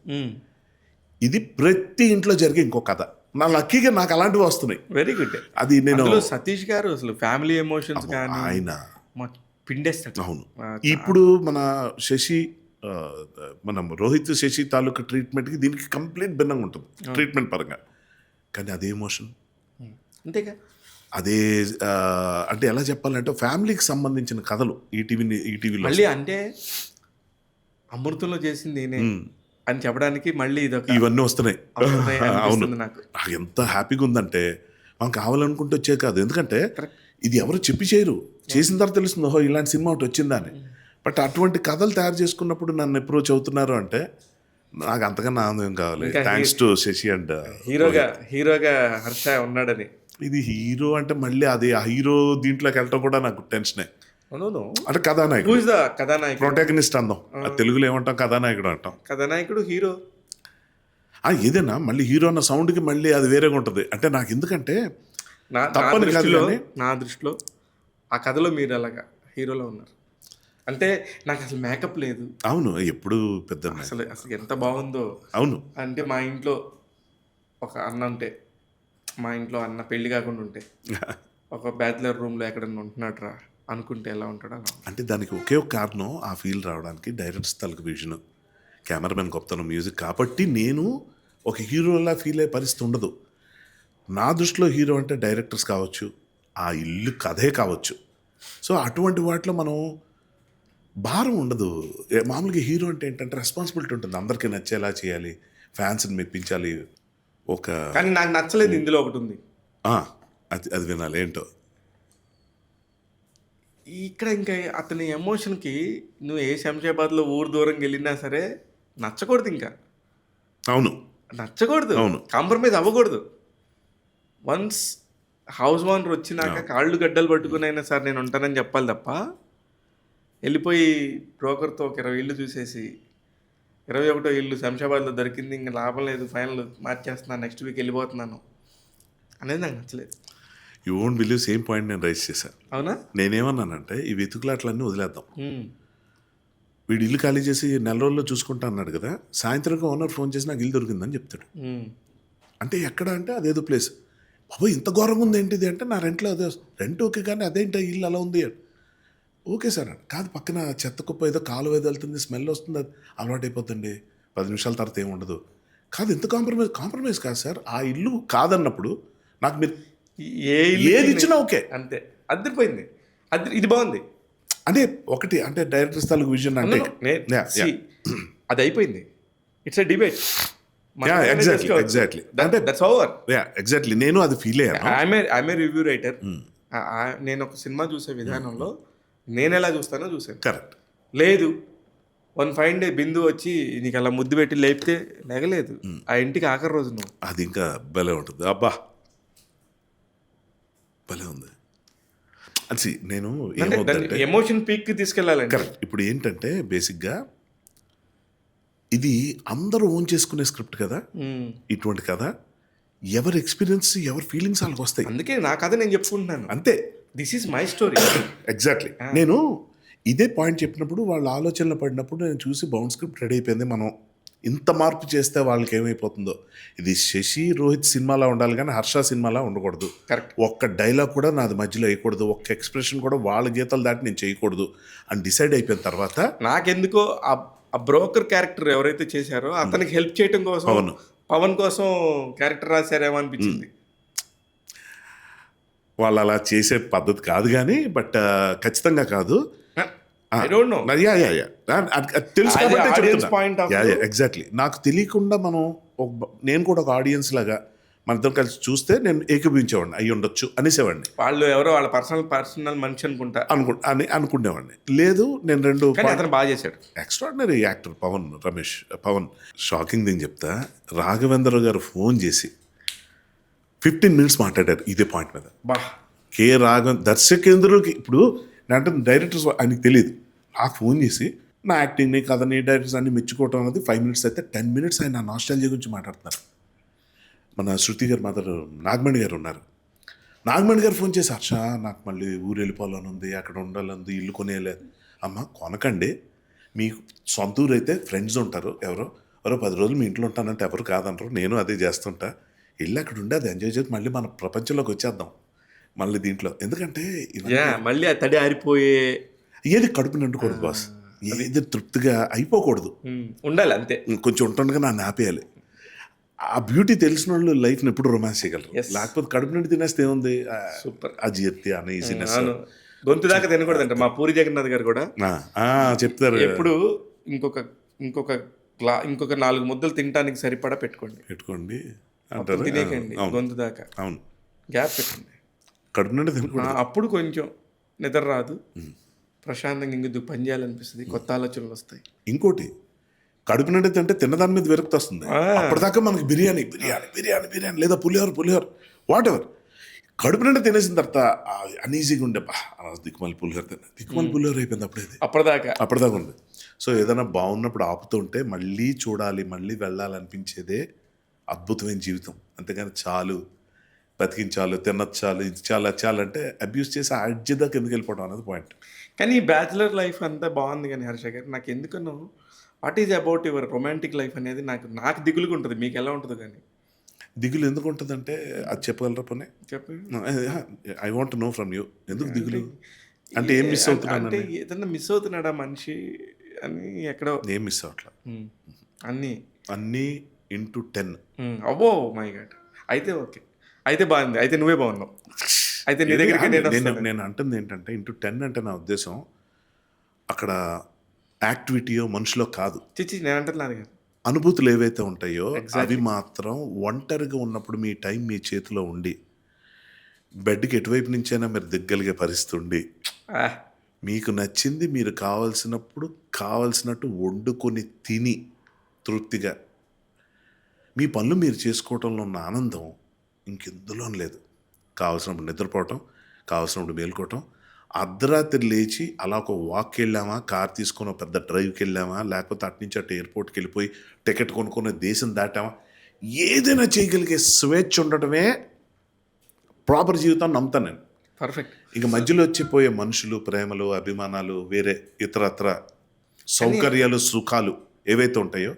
ఇది ప్రతి ఇంట్లో జరిగే ఇంకో కథ. నా లక్కీగా నాకు అలాంటివి వస్తున్నాయి. Very good. అది నేను సతీష్ గారు అసలు ఫ్యామిలీ ఎమోషన్స్ కానీ ఆయన పిండేస్తాడు. అవును. ఇప్పుడు మన శశి మనం రోహిత్ శశి తాలూకా ట్రీట్మెంట్కి దీనికి కంప్లీట్ భిన్నంగా ఉంటుంది ట్రీట్మెంట్ పరంగా. కానీ అదే ఎమోషన్, అంతేగా. అదే అంటే ఎలా చెప్పాలంటే ఫ్యామిలీకి సంబంధించిన కథలు ఈటీవీలో మళ్ళీ అంటే అమృతంలో చేసింది నేనే అని చెప్పడానికి మళ్ళీ ఇదొక ఇవన్నీ వస్తున్నాయి. అవసరమే అవును. అనిపిస్తుంది నాకు. నాకు ఎంత హ్యాపీగా ఉందంటే మనం కావాలనుకుంటే వచ్చే కాదు. ఎందుకంటే ఇది ఎవరు చెప్పి చేయరు. చేసిన తర్వాత తెలుస్తుంది ఓహో ఇలాంటి సినిమా ఒకటి వచ్చిందా అని. బట్ అటువంటి కథలు తయారు చేసుకున్నప్పుడు నన్ను అప్రోచ్ అవుతున్నారు అంటే నాకు అంతకన్నా ఆనందం కావాలి. ఇంకా థ్యాంక్స్ టు శశి అండ్ హీరోగా హర్ష ఉన్నాడని. ఇది హీరో అంటే మళ్ళీ అది ఆ హీరో దీంట్లోకి వెళ్ళటం కూడా నాకు టెన్షనే. అంటే కథానాయకుడు, కథానాయకుడు, ప్రొటాగనిస్ట్ అందాం. అది తెలుగులో ఏమంటాం, కథానాయకుడు అంటాం. కథానాయకుడు హీరో ఏదైనా మళ్ళీ హీరో అన్న సౌండ్కి మళ్ళీ అది వేరేగా ఉంటుంది. అంటే నాకు ఎందుకంటే తప్పని కాదు కానీ నా దృష్టిలో ఆ కథలో మీరు అలాగా హీరోలో ఉన్నారు. అంటే నాకు అసలు మేకప్ లేదు. అవును, ఎప్పుడు పెద్ద అసలు ఎంత బాగుందో. అవును. అంటే మా ఇంట్లో ఒక అన్న ఉంటే, మా ఇంట్లో అన్న పెళ్లి కాకుండా ఉంటే ఒక బ్యాచిలర్ రూమ్లో ఎక్కడన్నా ఉంటున్నాడు రా అనుకుంటే ఎలా ఉంటాడు అలా. అంటే దానికి ఒకే ఒక కారణం ఆ ఫీల్ రావడానికి డైరెక్టర్స్ తాలూకు విజన్, కెమెరామెన్ గొప్పతనం, మ్యూజిక్. కాబట్టి నేను ఒక హీరోలా ఫీల్ అయ్యే పరిస్థితి ఉండదు. నా దృష్టిలో హీరో అంటే డైరెక్టర్స్ కావచ్చు, ఆ ఇల్లు కథే కావచ్చు. సో అటువంటి వాటిలో మనం భారం ఉండదు. మామూలుగా హీరో అంటే ఏంటంటే రెస్పాన్సిబిలిటీ ఉంటుంది. అందరికీ నచ్చేలా చేయాలి, ఫ్యాన్స్ని మెప్పించాలి. కానీ నాకు నచ్చలేదు ఇందులో ఒకటి ఉంది. అది వినాలి ఏంటో. ఇక్కడ ఇంకా అతని ఎమోషన్కి నువ్వు ఏ శంషాబాద్లో ఊరు దూరంగా వెళ్ళినా సరే నచ్చకూడదు. ఇంకా అవును, నచ్చకూడదు. అవును, కాంప్రమైజ్ అవ్వకూడదు. వన్స్ హౌస్ ఓనర్ వచ్చినాక కాళ్ళు గడ్డలు పట్టుకుని అయినా సార్ నేను ఉంటానని చెప్పాలి తప్ప వెళ్ళిపోయి బ్రోకర్తో ఒక 20 ఇళ్ళు చూసేసి 21వ ఇల్లు శంషాబాద్లో దొరికింది ఇంకా లాభం లేదు, ఫైనల్ మార్చేస్తున్నాను, నెక్స్ట్ వీక్ వెళ్ళిపోతున్నాను అనేది నాకు నచ్చలేదు. You won't believe same point నేను రైజ్ చేశాను. అవునా? నేనేమన్నానంటే ఈ వెతుకులాట్లన్నీ వదిలేద్దాం. వీడు ఇల్లు ఖాళీ చేసి 4 రోజుల్లో చూసుకుంటా అన్నాడు కదా. సాయంత్రం ఓనర్ ఫోన్ చేసి నాకు ఇల్లు దొరికిందని చెప్తాడు. అంటే ఎక్కడ అంటే అదేదో ప్లేస్. బాబు ఇంత ఘోరంగా ఉంది ఏంటిది అంటే నా రెంట్లో అదే రెంట్ ఓకే కానీ అదేంటి ఇల్లు అలా ఉంది. ఓకే సార్ కాదు, పక్కన చెత్త కుప్ప ఏదో కాలు ఏదో వెళ్తుంది, స్మెల్ వస్తుంది, అది అలవాటు అయిపోతుంది, 10 నిమిషాల తర్వాత ఏమి ఉండదు. కాదు ఎంత కాంప్రమైజ్ కాదు సార్. ఆ ఇల్లు కాదన్నప్పుడు నాకు మీరు ఏది ఇచ్చినా ఓకే, అంతే. అదిరిపోయింది, ఇది బాగుంది. అంటే ఒకటి అంటే డైరెక్టర్స్ తాలూకు విజన్ అంటే అది అయిపోయింది. It's a debate. ఎగ్జాక్ట్లీ అంటే దట్స్ ఓవర్. ఎగ్జాక్ట్లీ నేను అది ఫీల్ అయ్యాను. I'm a review writer. నేను ఒక సినిమా చూసే విధానంలో నేను ఎలా చూస్తానో చూసాను. కరెక్ట్. లేదు వన్ ఫైన్ డే బిందు వచ్చి నీకు అలా ముద్దు పెట్టి లేపితే లేగలేదు ఆ ఇంటికి ఆఖరి రోజు నువ్వు. అది ఇంకా భలే ఉంటుంది. అబ్బా భలే ఉంది. అది నేను ఎమోషన్ పీక్ తీసుకెళ్ళాలి. కరెక్ట్. ఇప్పుడు ఏంటంటే బేసిక్గా ఇది అందరూ ఓన్ చేసుకునే స్క్రిప్ట్ కదా. ఇటువంటి కథ ఎవరి ఎక్స్పీరియన్స్ ఎవరి ఫీలింగ్స్ వాళ్ళకి వస్తాయి. అందుకే నా కథ నేను చెప్పుకుంటున్నాను అంతే. This is my story. Exactly. నేను ఇదే పాయింట్ చెప్పినప్పుడు వాళ్ళ ఆలోచనలు పడినప్పుడు నేను చూసి బౌండ్ స్క్రిప్ట్ రెడీ అయిపోయింది. మనం ఇంత మార్పు చేస్తే వాళ్ళకి ఏమైపోతుందో. ఇది శశి రోహిత్ సినిమాలా ఉండాలి కానీ హర్ష సినిమాలా ఉండకూడదు. కరెక్ట్. ఒక్క డైలాగ్ కూడా నాది మధ్యలో వేయకూడదు, ఒక్క ఎక్స్ప్రెషన్ కూడా వాళ్ళ గీతలు దాటి నేను చేయకూడదు అని డిసైడ్ అయిపోయిన తర్వాత నాకెందుకో ఆ బ్రోకర్ క్యారెక్టర్ ఎవరైతే చేశారో అతనికి హెల్ప్ చేయడం కోసం పవన్ కోసం క్యారెక్టర్ రాశారేమో అనిపించింది. వాళ్ళు అలా చేసే పద్ధతి కాదు కానీ బట్ ఖచ్చితంగా కాదు. తెలుసు కాబట్టి ఎగ్జాక్ట్లీ. నాకు తెలియకుండా మనం నేను కూడా ఒక ఆడియన్స్ లాగా మన ఇద్దరం కలిసి చూస్తే నేను ఏకీభవించేవాడిని, అయ్యి ఉండొచ్చు అనేసేవాడిని, వాళ్ళు ఎవరో వాళ్ళ పర్సనల్ మనిషి అనుకుంటా. అనుకునేవాడిని. లేదు నేను 2 కానీ అతను బాగా చేశాడు. Extraordinary actor Pawan. Shocking thing చెప్తా, రాఘవేంద్ర గారు ఫోన్ చేసి 15 మినిట్స్ మాట్లాడారు ఇదే పాయింట్ మీద. బా దర్శకేంద్రులకి ఇప్పుడు అంటే డైరెక్టర్స్ ఆయనకి తెలియదు, నాకు ఫోన్ చేసి నా యాక్టింగ్ని కథని డైరెక్టర్స్ అన్ని మెచ్చుకోవటం అనేది 5 మినిట్స్ అయితే 10 మినిట్స్ ఆయన నాస్టాలజీ గురించి మాట్లాడుతున్నారు. మన శృతి గారు మదర్ నాగమణి గారు ఉన్నారు, నాగమణి గారు ఫోన్ చేసి హర్ష నాకు మళ్ళీ ఊరు వెళ్ళిపోవాలని ఉంది, అక్కడ ఉండాలని, ఇల్లు కొనేయలేదు. అమ్మ కొనకండి, మీకు సొంత ఊరు అయితే ఫ్రెండ్స్ ఉంటారు, ఎవరో 10 రోజులు మీ ఇంట్లో ఉంటానంటే ఎవరు కాదనరు, నేను అదే చేస్తుంటా, వెళ్ళి అక్కడ ఉండి అది ఎంజాయ్ చేసి మళ్ళీ మన ప్రపంచంలోకి వచ్చేద్దాం మళ్ళీ దీంట్లో. ఎందుకంటే మళ్ళీ ఆ తడి ఆరిపోయే ఏది కడుపు నిండకూడదు బాస్, ఏది తృప్తిగా అయిపోకూడదు, ఉండాలి అంతే. కొంచెం ఉంటుండగా నన్ను ఆపేయాలి. ఆ బ్యూటీ తెలిసిన వాళ్ళు లైఫ్ని ఎప్పుడు రొమాన్స్ చేయగలరు, లేకపోతే కడుపు నుండి తినేస్తే ఏముంది, సూపర్ అజీర్తి అనీజినెస్. గొంతు దాకా తినకూడదంట మా పూరి జగన్నాథ్ గారు కూడా చెప్తారు ఎప్పుడు ఇంకొక 4 ముద్దలు తినడానికి సరిపడా పెట్టుకోండి అంటారు, తినేకండి గొంతు దాకా. అవును, గ్యాప్ పెట్టండి, కడుపు నుండి తినకూడదు. అప్పుడు కొంచెం నిద్ర రాదు, ప్రశాంతంగా ఇందుకు పని చేయాలనిపిస్తుంది, కొత్త ఆలోచనలు వస్తాయి. ఇంకోటి కడుపు నిండి తింటే తిన్నదాని మీద విరక్తి వస్తుంది. అప్పటిదాకా మనకి బిర్యానీ లేదా పులిహోర వాట్ ఎవర్, కడుపు నిండి తినేసిన తర్వాత అనీజీగా ఉండే దిక్కుమల్లి పులిహోర అయిపోయింది అప్పటిదాకా ఉంది. సో ఏదైనా బాగున్నప్పుడు ఆపుతూ ఉంటే మళ్ళీ చూడాలి, మళ్ళీ వెళ్ళాలనిపించేదే అద్భుతమైన జీవితం. అంతేగాని చాలు బతికించాలు, తినచ్చాలు, ఇది చాలా అంటే అబ్యూస్ చేసి అడ్జదాకా ఎందుకు వెళ్ళిపోవడం అనేది పాయింట్. కానీ ఈ బ్యాచులర్ లైఫ్ అంతా బాగుంది. కానీ హర్ష గారు నాకు ఎందుకనో what is about your romantic life అనేది నాకు దిగులుగా ఉంటుంది. మీకు ఎలా ఉంటుందో కానీ. దిగులు ఎందుకు ఉంటుందంటే అది చెప్పగలరా పోనీ? చెప్పండి. I want know from you, ఎందుకు దిగులు అంటే ఏం మిస్ అవుతున్నాను? అంటే ఏదన్నా మిస్ అవుతున్నాడా మనిషి అని ఎక్కడో. ఏం మిస్ అవట్లా, అన్నీ ఇంటూ 10. అవ్వో మై గాడ్, అయితే ఓకే, అయితే బాగుంది, అయితే నువ్వే బాగున్నావు, అయితే నీ దగ్గరికి నేను అంటుంది ఏంటంటే ఇంటూ 10 అంటే నా ఉద్దేశం అక్కడ యాక్టివిటీయో మనుషులో కాదు, నేను అంటున్నాను కదా, అనుభూతులు ఏవైతే ఉంటాయో అవి మాత్రం ఒంటరిగా ఉన్నప్పుడు మీ టైం మీ చేతిలో ఉండి బెడ్కి ఎటువైపు నుంచైనా మీరు దిగ్గలిగే పరిస్థితి ఉండి మీకు నచ్చింది మీరు కావాల్సినట్టు వండుకొని తిని తృప్తిగా మీ పనులు మీరు చేసుకోవటంలో ఉన్న ఆనందం ఇంకెందులో లేదు. కావాల్సినప్పుడు నిద్రపోవటం, కావాల్సినప్పుడు మేలుకోవటం, అర్ధరాత్రి లేచి అలా ఒక వాక్కి వెళ్ళామా, కార్ తీసుకొని పెద్ద డ్రైవ్కి వెళ్ళామా, లేకపోతే అటు ఎయిర్పోర్ట్కి వెళ్ళిపోయి టికెట్ కొనుక్కునే దేశం దాటామా, ఏదైనా చేయగలిగే స్వేచ్ఛ ఉండటమే ప్రాపర్ జీవితం నమ్ముతాను నేను. పర్ఫెక్ట్. ఇక మధ్యలో వచ్చిపోయే మనుషులు, ప్రేమలు, అభిమానాలు, వేరే ఇతరత్ర సౌకర్యాలు, సుఖాలు ఏవైతే ఉంటాయో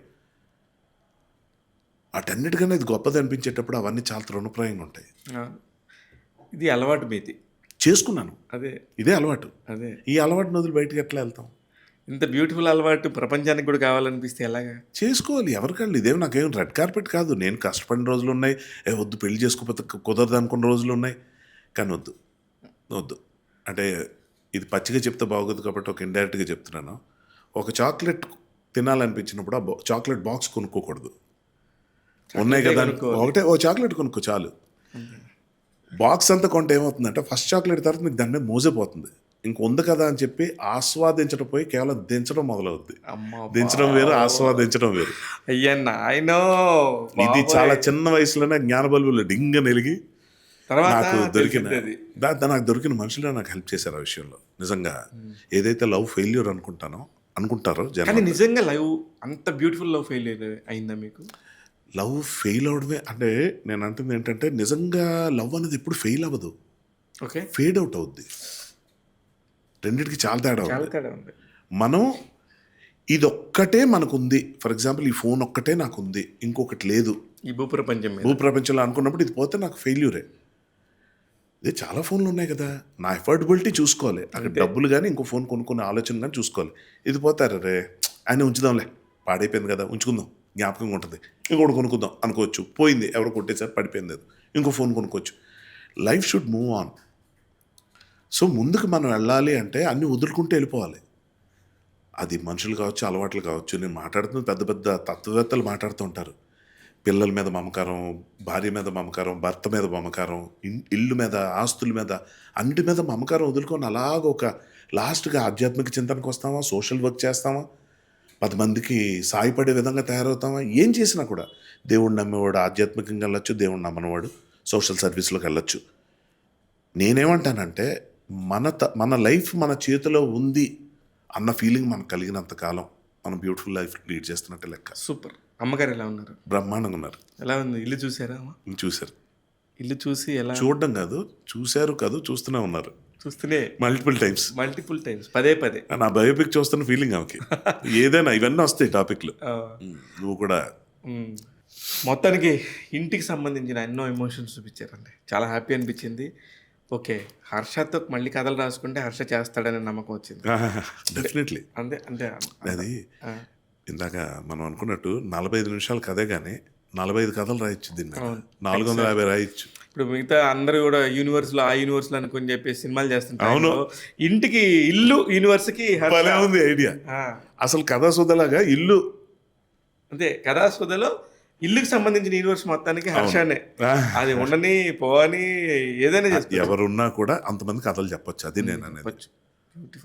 వాటన్నిటికన్నా ఇది గొప్పది అనిపించేటప్పుడు అవన్నీ చాలా తృణప్రాయంగా ఉంటాయి. ఇది అలవాటు మీది, చేసుకున్నాను, ఇదే అలవాటు. ఈ అలవాటు వదిలి బయటకు ఎట్లా వెళ్తాం? ఇంత బ్యూటిఫుల్ అలవాటు ప్రపంచానికి కూడా కావాలనిపిస్తే ఎలాగా? చేసుకోవాలి. ఎవరికండి ఇదేం నాకేం రెడ్ కార్పెట్ కాదు. నేను కష్టపడిన రోజులు ఉన్నాయి, వద్దు పెళ్లి చేసుకోకపోతే కుదరదు అనుకున్న రోజులు ఉన్నాయి. కానీ వద్దు అంటే ఇది పచ్చిగా చెప్తే బాగోదు కాబట్టి ఒక ఇండైరెక్ట్గా చెప్తున్నాను. ఒక చాక్లెట్ తినాలనిపించినప్పుడు ఆ చాక్లెట్ బాక్స్ కొనుక్కోకూడదు. ఉన్నాయి కదా ఒకటే ఓ చాక్లెట్ కొనుక్కో చాలు. బాక్స్ అంతా కొంటే ఏమవుతుందంటే ఫస్ట్ చాక్లెట్ తర్వాత మీకు దాని మీద మోసపోతుంది. ఇంక ఉంది కదా అని చెప్పి ఆస్వాదించడం పోయి కేవలం దించడం మొదలవుద్ది. దించడం వేరు, ఆస్వాదించడం వేరు. అయ్యా నాయనో, ఇది చాలా చిన్న వయసులోనే జ్ఞానబల్బులు డింగ నెలిగి నాకు దొరికిన మనుషులే నాకు హెల్ప్ చేశారు ఆ విషయంలో. నిజంగా ఏదైతే లవ్ ఫెయిల్యూర్ అనుకుంటారో జనం, నిజంగా లవ్ అంత బ్యూటిఫుల్ లవ్ ఫెయిల్యూర్ అయిందా మీకు? లవ్ ఫెయిల్ అవడమే అంటే నేను అంటుంది ఏంటంటే నిజంగా లవ్ అనేది ఎప్పుడు ఫెయిల్ అవ్వదు, ఫేడ్ అవుట్ అవుద్ది. రెండింటికి చాలా తేడా ఉంది. మనం ఇదొక్కటే మనకుంది, ఫర్ ఎగ్జాంపుల్ ఈ ఫోన్ ఒక్కటే నాకుంది, ఇంకొకటి లేదు ఈ భూప్రపంచంలో అనుకున్నప్పుడు ఇది పోతే నాకు ఫెయిల్యూరే. ఇది చాలా ఫోన్లు ఉన్నాయి కదా, నా ఎఫర్డబిలిటీ చూసుకోవాలి. అక్కడ డబ్బులు కానీ ఇంకో ఫోన్ కొనుక్కునే ఆలోచన కానీ చూసుకోవాలి. ఇది పోతారు రే ఆయన ఉంచుదాంలే, పాడైపోయింది కదా ఉంచుకుందాం, జ్ఞాపకంగా ఉంటుంది, ఇంకోటి కొనుక్కుందాం అనుకోవచ్చు, పోయింది ఎవరు కొట్టేసారు పడిపోయింది, అది ఇంకో ఫోన్ కొనుక్కోవచ్చు. Life should move on. So ముందుకు మనం వెళ్ళాలి అంటే అన్నీ వదులుకుంటూ వెళ్ళిపోవాలి. అది మనుషులు కావచ్చు, అలవాట్లు కావచ్చు. నేను మాట్లాడుతున్న పెద్ద పెద్ద తత్వవేత్తలు మాట్లాడుతూ ఉంటారు, పిల్లల మీద మమకారం, భార్య మీద మమకారం, భర్త మీద మమకారం, ఇల్లు మీద, ఆస్తుల మీద, అన్నిటి మీద మమకారం వదులుకొని అలాగ ఒక లాస్ట్గా ఆధ్యాత్మిక చింతనకు వస్తామా, సోషల్ వర్క్ చేస్తామా, 10 మందికి సాయపడే విధంగా తయారవుతామా, ఏం చేసినా కూడా దేవుడు నమ్మేవాడు ఆధ్యాత్మికంగా వెళ్ళొచ్చు, దేవుడు నమ్మనివాడు సోషల్ సర్వీస్లోకి వెళ్ళొచ్చు. నేనేమంటానంటే మన లైఫ్ మన చేతిలో ఉంది అన్న ఫీలింగ్ మనకు కలిగినంత కాలం మనం బ్యూటిఫుల్ లైఫ్ లీడ్ చేస్తున్నట్టే లెక్క. సూపర్. అమ్మగారు ఎలా ఉన్నారు? బ్రహ్మాండంగా ఉన్నారు. ఎలా ఉంది? ఇల్లు చూసారా అమ్మ? చూశారు. ఇల్లు చూసి ఎలా? చూడడం కాదు, చూశారు కాదు, చూస్తూనే ఉన్నారు. చూస్తూనే మల్టిపుల్ టైమ్స్ పదే పదే నా బయోపిక్ చూస్తున్న ఫీలింగ్ ఆమెకి. ఏదైనా ఇవన్నీ వస్తాయి టాపిక్లు. నువ్వు కూడా మొత్తానికి ఇంటికి సంబంధించిన ఎన్నో ఎమోషన్స్ చూపించారండి. చాలా హ్యాపీ అనిపించింది. ఓకే, హర్షతో మళ్ళీ కథలు రాసుకుంటే హర్ష చేస్తాడనే నమ్మకం వచ్చింది. డెఫినెట్లీ. అంతే అంతే. అది ఇందాక మనం అనుకున్నట్టు 45 నిమిషాలు కథే కానీ 45 కథలు రాయొచ్చు, దీన్ని 450 రాయొచ్చు. ఇప్పుడు మిగతా అందరూ కూడా యూనివర్స్లో ఆ యూనివర్స్లో అనుకుని చెప్పి సినిమాలు చేస్తుంటారు. అవును. ఇంటికి ఇల్లు యూనివర్స్కి భలే ఉంది ఐడియా. అసలు కథా సుధలాగా ఇల్లు అంతే. కథాస్పదలో ఇల్లుకి సంబంధించిన యూనివర్స్ మొత్తానికి హర్షానే. అది ఉండని పోని ఏదైనా ఎవరున్నా కూడా అంతమంది కథలు చెప్పొచ్చు. అది నేను అనేది.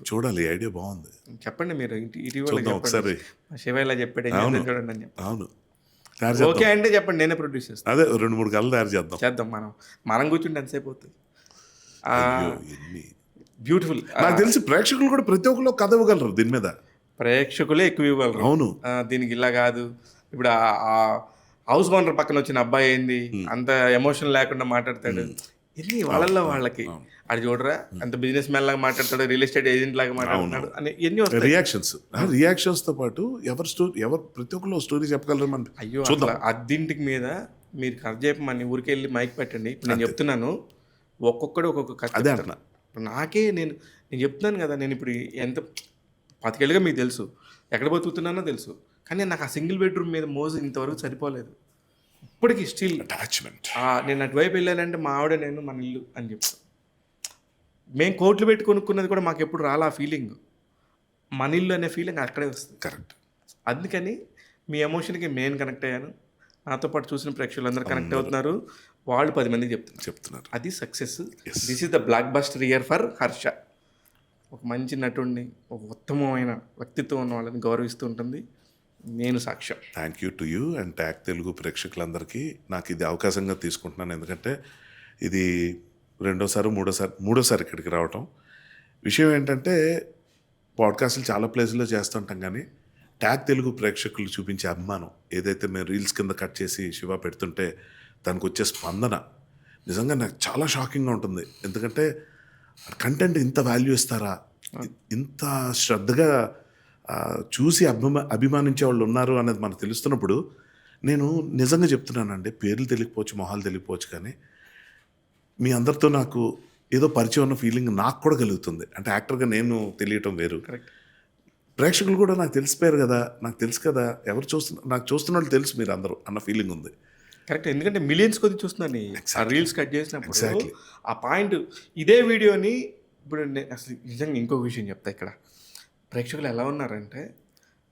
చూడాలి, ఐడియా బాగుంది. చెప్పండి మీరు చూద్దాం ఒకసారి. శివ ఇలా చెప్పాడు చూడండి అని చెప్పి. అవును, ఓకే అంటే చెప్పండి, నేనే ప్రొడ్యూస్ చేస్తాను. అదే 2-3 కథలు తయారు చేద్దాం. మనం కూర్చుంటే ఎంతసేపు అవుతుంది. బ్యూటిఫుల్. నాకు తెలిసి ప్రేక్షకులు కూడా ప్రతి ఒక్కరు కథ ఇవ్వగలరు దీని మీద. ప్రేక్షకులే ఎక్కువ ఇవ్వగలరు. అవును. దీనికి ఇలా కాదు. ఇప్పుడు హౌస్ ఓనర్ పక్కన వచ్చిన అబ్బాయి ఏంది అంత ఎమోషన్ లేకుండా మాట్లాడతాడు. ఎన్ని వాళ్ళల్లో వాళ్ళకి అది చూడరా అంత బిజినెస్ మ్యాన్ లాగా మాట్లాడతాడు, రియల్ ఎస్టేట్ ఏజెంట్ లాగా మాట్లాడుతున్నాడు అని ఎన్ని రియాక్షన్స్ తో పాటు ఎవరు ప్రతి ఒక్కరు స్టోరీ చెప్పగలరు మనం. అయ్యో అద్దింటికి మీద మీరు కథ చెప్పమని ఊరికి వెళ్ళి మైక్ పెట్టండి. ఇప్పుడు నేను చెప్తున్నాను, ఒక్కొక్కడు ఒక్కొక్క కథ. అదే అంటున్నా. నాకే నేను చెప్తున్నాను కదా, నేను ఇప్పుడు ఎంత 10 ఏళ్ళుగా మీకు తెలుసు, ఎక్కడ బతుకుతున్నానో తెలుసు, కానీ నాకు ఆ సింగిల్ బెడ్రూమ్ మీద మోజు ఇంతవరకు సరిపోలేదు. ఇప్పటికీ స్టిల్ అటాచ్మెంట్. నేను అటువైపు వెళ్ళానంటే మా ఆవిడ నేను మన ఇల్లు అని చెప్తాను. మేము కోట్లు పెట్టి కొనుక్కున్నది కూడా మాకు ఎప్పుడు రాలా ఆ ఫీలింగ్. మన ఇల్లు అనే ఫీలింగ్ అక్కడే వస్తుంది. కరెక్ట్. అందుకని మీ ఎమోషన్కి నేను కనెక్ట్ అయ్యాను, నాతో పాటు చూసిన ప్రేక్షకులు అందరూ కనెక్ట్ అవుతున్నారు, వాళ్ళు 10 మందికి చెప్తున్నారు. అది success. This is the block buster year for Harsha. ఒక మంచి నటుడిని, ఒక ఉత్తమమైన వ్యక్తిత్వం ఉన్న వాళ్ళని గౌరవిస్తూ ఉంటుంది. నేను సాక్ష్యం. Thank you to you and tag Telugu ప్రేక్షకులందరికీ. నాకు ఇది అవకాశంగా తీసుకుంటున్నాను, ఎందుకంటే ఇది మూడోసారి ఇక్కడికి రావటం. విషయం ఏంటంటే పాడ్కాస్ట్లు చాలా ప్లేసుల్లో చేస్తుంటాం, కానీ ట్యాగ్ తెలుగు ప్రేక్షకులు చూపించే అభిమానం ఏదైతే మేము రీల్స్ కింద కట్ చేసి శివ పెడుతుంటే దానికి వచ్చే స్పందన నిజంగా నాకు చాలా షాకింగ్గా ఉంటుంది. ఎందుకంటే కంటెంట్ ఇంత వాల్యూ ఇస్తారా, ఇంత శ్రద్ధగా చూసి అభిమానించే వాళ్ళు ఉన్నారు అనేది మనకు తెలుస్తున్నప్పుడు నేను నిజంగా చెప్తున్నానండి, పేర్లు తెలియకపోవచ్చు, మొహాలు తెలియకపోవచ్చు, కానీ మీ అందరితో నాకు ఏదో పరిచయం ఉన్న ఫీలింగ్ నాకు కూడా కలుగుతుంది. అంటే యాక్టర్గా నేను తెలియటం వేరు, ప్రేక్షకులు కూడా నాకు తెలిసిపోయారు కదా, నాకు తెలుసు కదా, ఎవరు నాకు చూస్తున్న వాళ్ళు తెలుసు మీరు అందరూ అన్న ఫీలింగ్ ఉంది. కరెక్ట్. ఎందుకంటే మిలియన్స్ కొద్ది చూస్తున్నాను ఆ రీల్స్ కట్ చేసినప్పుడు ఆ పాయింట్. ఇదే వీడియోని ఇప్పుడు అసలు నిజంగా ఇంకో విషయం చెప్తా. ఇక్కడ ప్రేక్షకులు ఎలా ఉన్నారంటే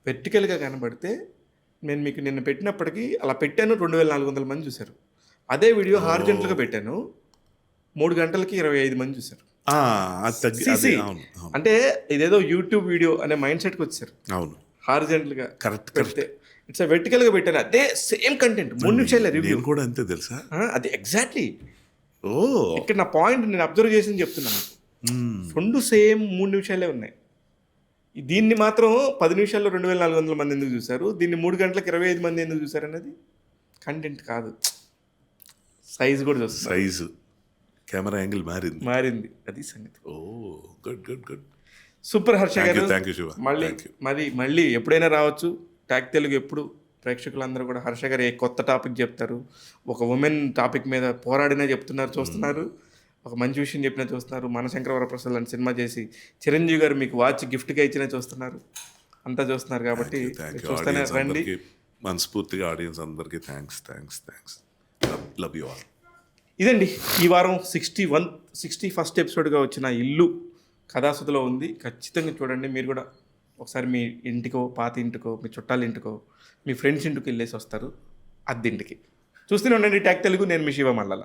వెర్టికల్గా కనబడితే నేను మీకు నిన్న పెట్టినప్పటికీ అలా పెట్టాను, 2400 మంది చూశారు. అదే వీడియో హారిజెంటల్గా పెట్టాను, 3 గంటలకి 25 మంది చూశారు. అంటే ఇదేదో యూట్యూబ్ వీడియో అనే మైండ్ సెట్కి వచ్చారు. అవును, హారిజెంటల్గా కరెక్ట్. ఇట్స్ వెర్టికల్గా పెట్టాను, అదే సేమ్ కంటెంట్ 3 నిమిషాలే రివ్యూ కూడా అంతే తెలుసా. అది ఎగ్జాక్ట్లీ ఇక్కడ నా పాయింట్ నేను అబ్జర్వ్ చేసి చెప్తున్నాను. 2 సేమ్ 3 నిమిషాలే ఉన్నాయి. దీన్ని మాత్రం 10 నిమిషాల్లో 2400 మంది ఎందుకు చూశారు, దీన్ని 3 గంటలకు 25 మంది ఎందుకు చూశారు అనేది కంటెంట్ కాదు, సైజ్ కూడా చూస్తారు. సైజు, కెమెరా యాంగిల్ మారింది, అది సంగతి. గుడ్. సూపర్ హర్ష గారు. Thank you Shiva. మళ్ళీ ఎప్పుడైనా రావచ్చు. ట్యాగ్ తెలుగు ఎప్పుడు ప్రేక్షకులందరూ కూడా హర్ష గారు ఏ కొత్త టాపిక్ చెప్తారు, ఒక ఉమెన్ టాపిక్ మీద పోరాడినా చెప్తున్నారు, చూస్తున్నారు. ఒక మంచి విషయం చెప్పినా చూస్తున్నారు. మనశంకర వరప్రసాద్ అని సినిమా చేసి చిరంజీవి గారు మీకు వాచ్ గిఫ్ట్గా ఇచ్చినా చూస్తున్నారు. అంతా చూస్తున్నారు కాబట్టి చూస్తూనే రండి. మనస్ఫూర్తిగా ఆడియన్స్ అందరికీ థ్యాంక్స్. Love you all. ఇదండి ఈ వారం 61st ఎపిసోడ్గా వచ్చిన ఇల్లు కథాసుధలో ఉంది. ఖచ్చితంగా చూడండి. మీరు కూడా ఒకసారి మీ ఇంటికో, పాత ఇంటికో, మీ చుట్టాల ఇంటికో, మీ ఫ్రెండ్స్ ఇంటికి వెళ్ళేసి వస్తారు. అద్దింటికి. చూస్తూనే ఉండండి ట్యాగ్ తెలుగు. నేను మీ శివ మల్లల.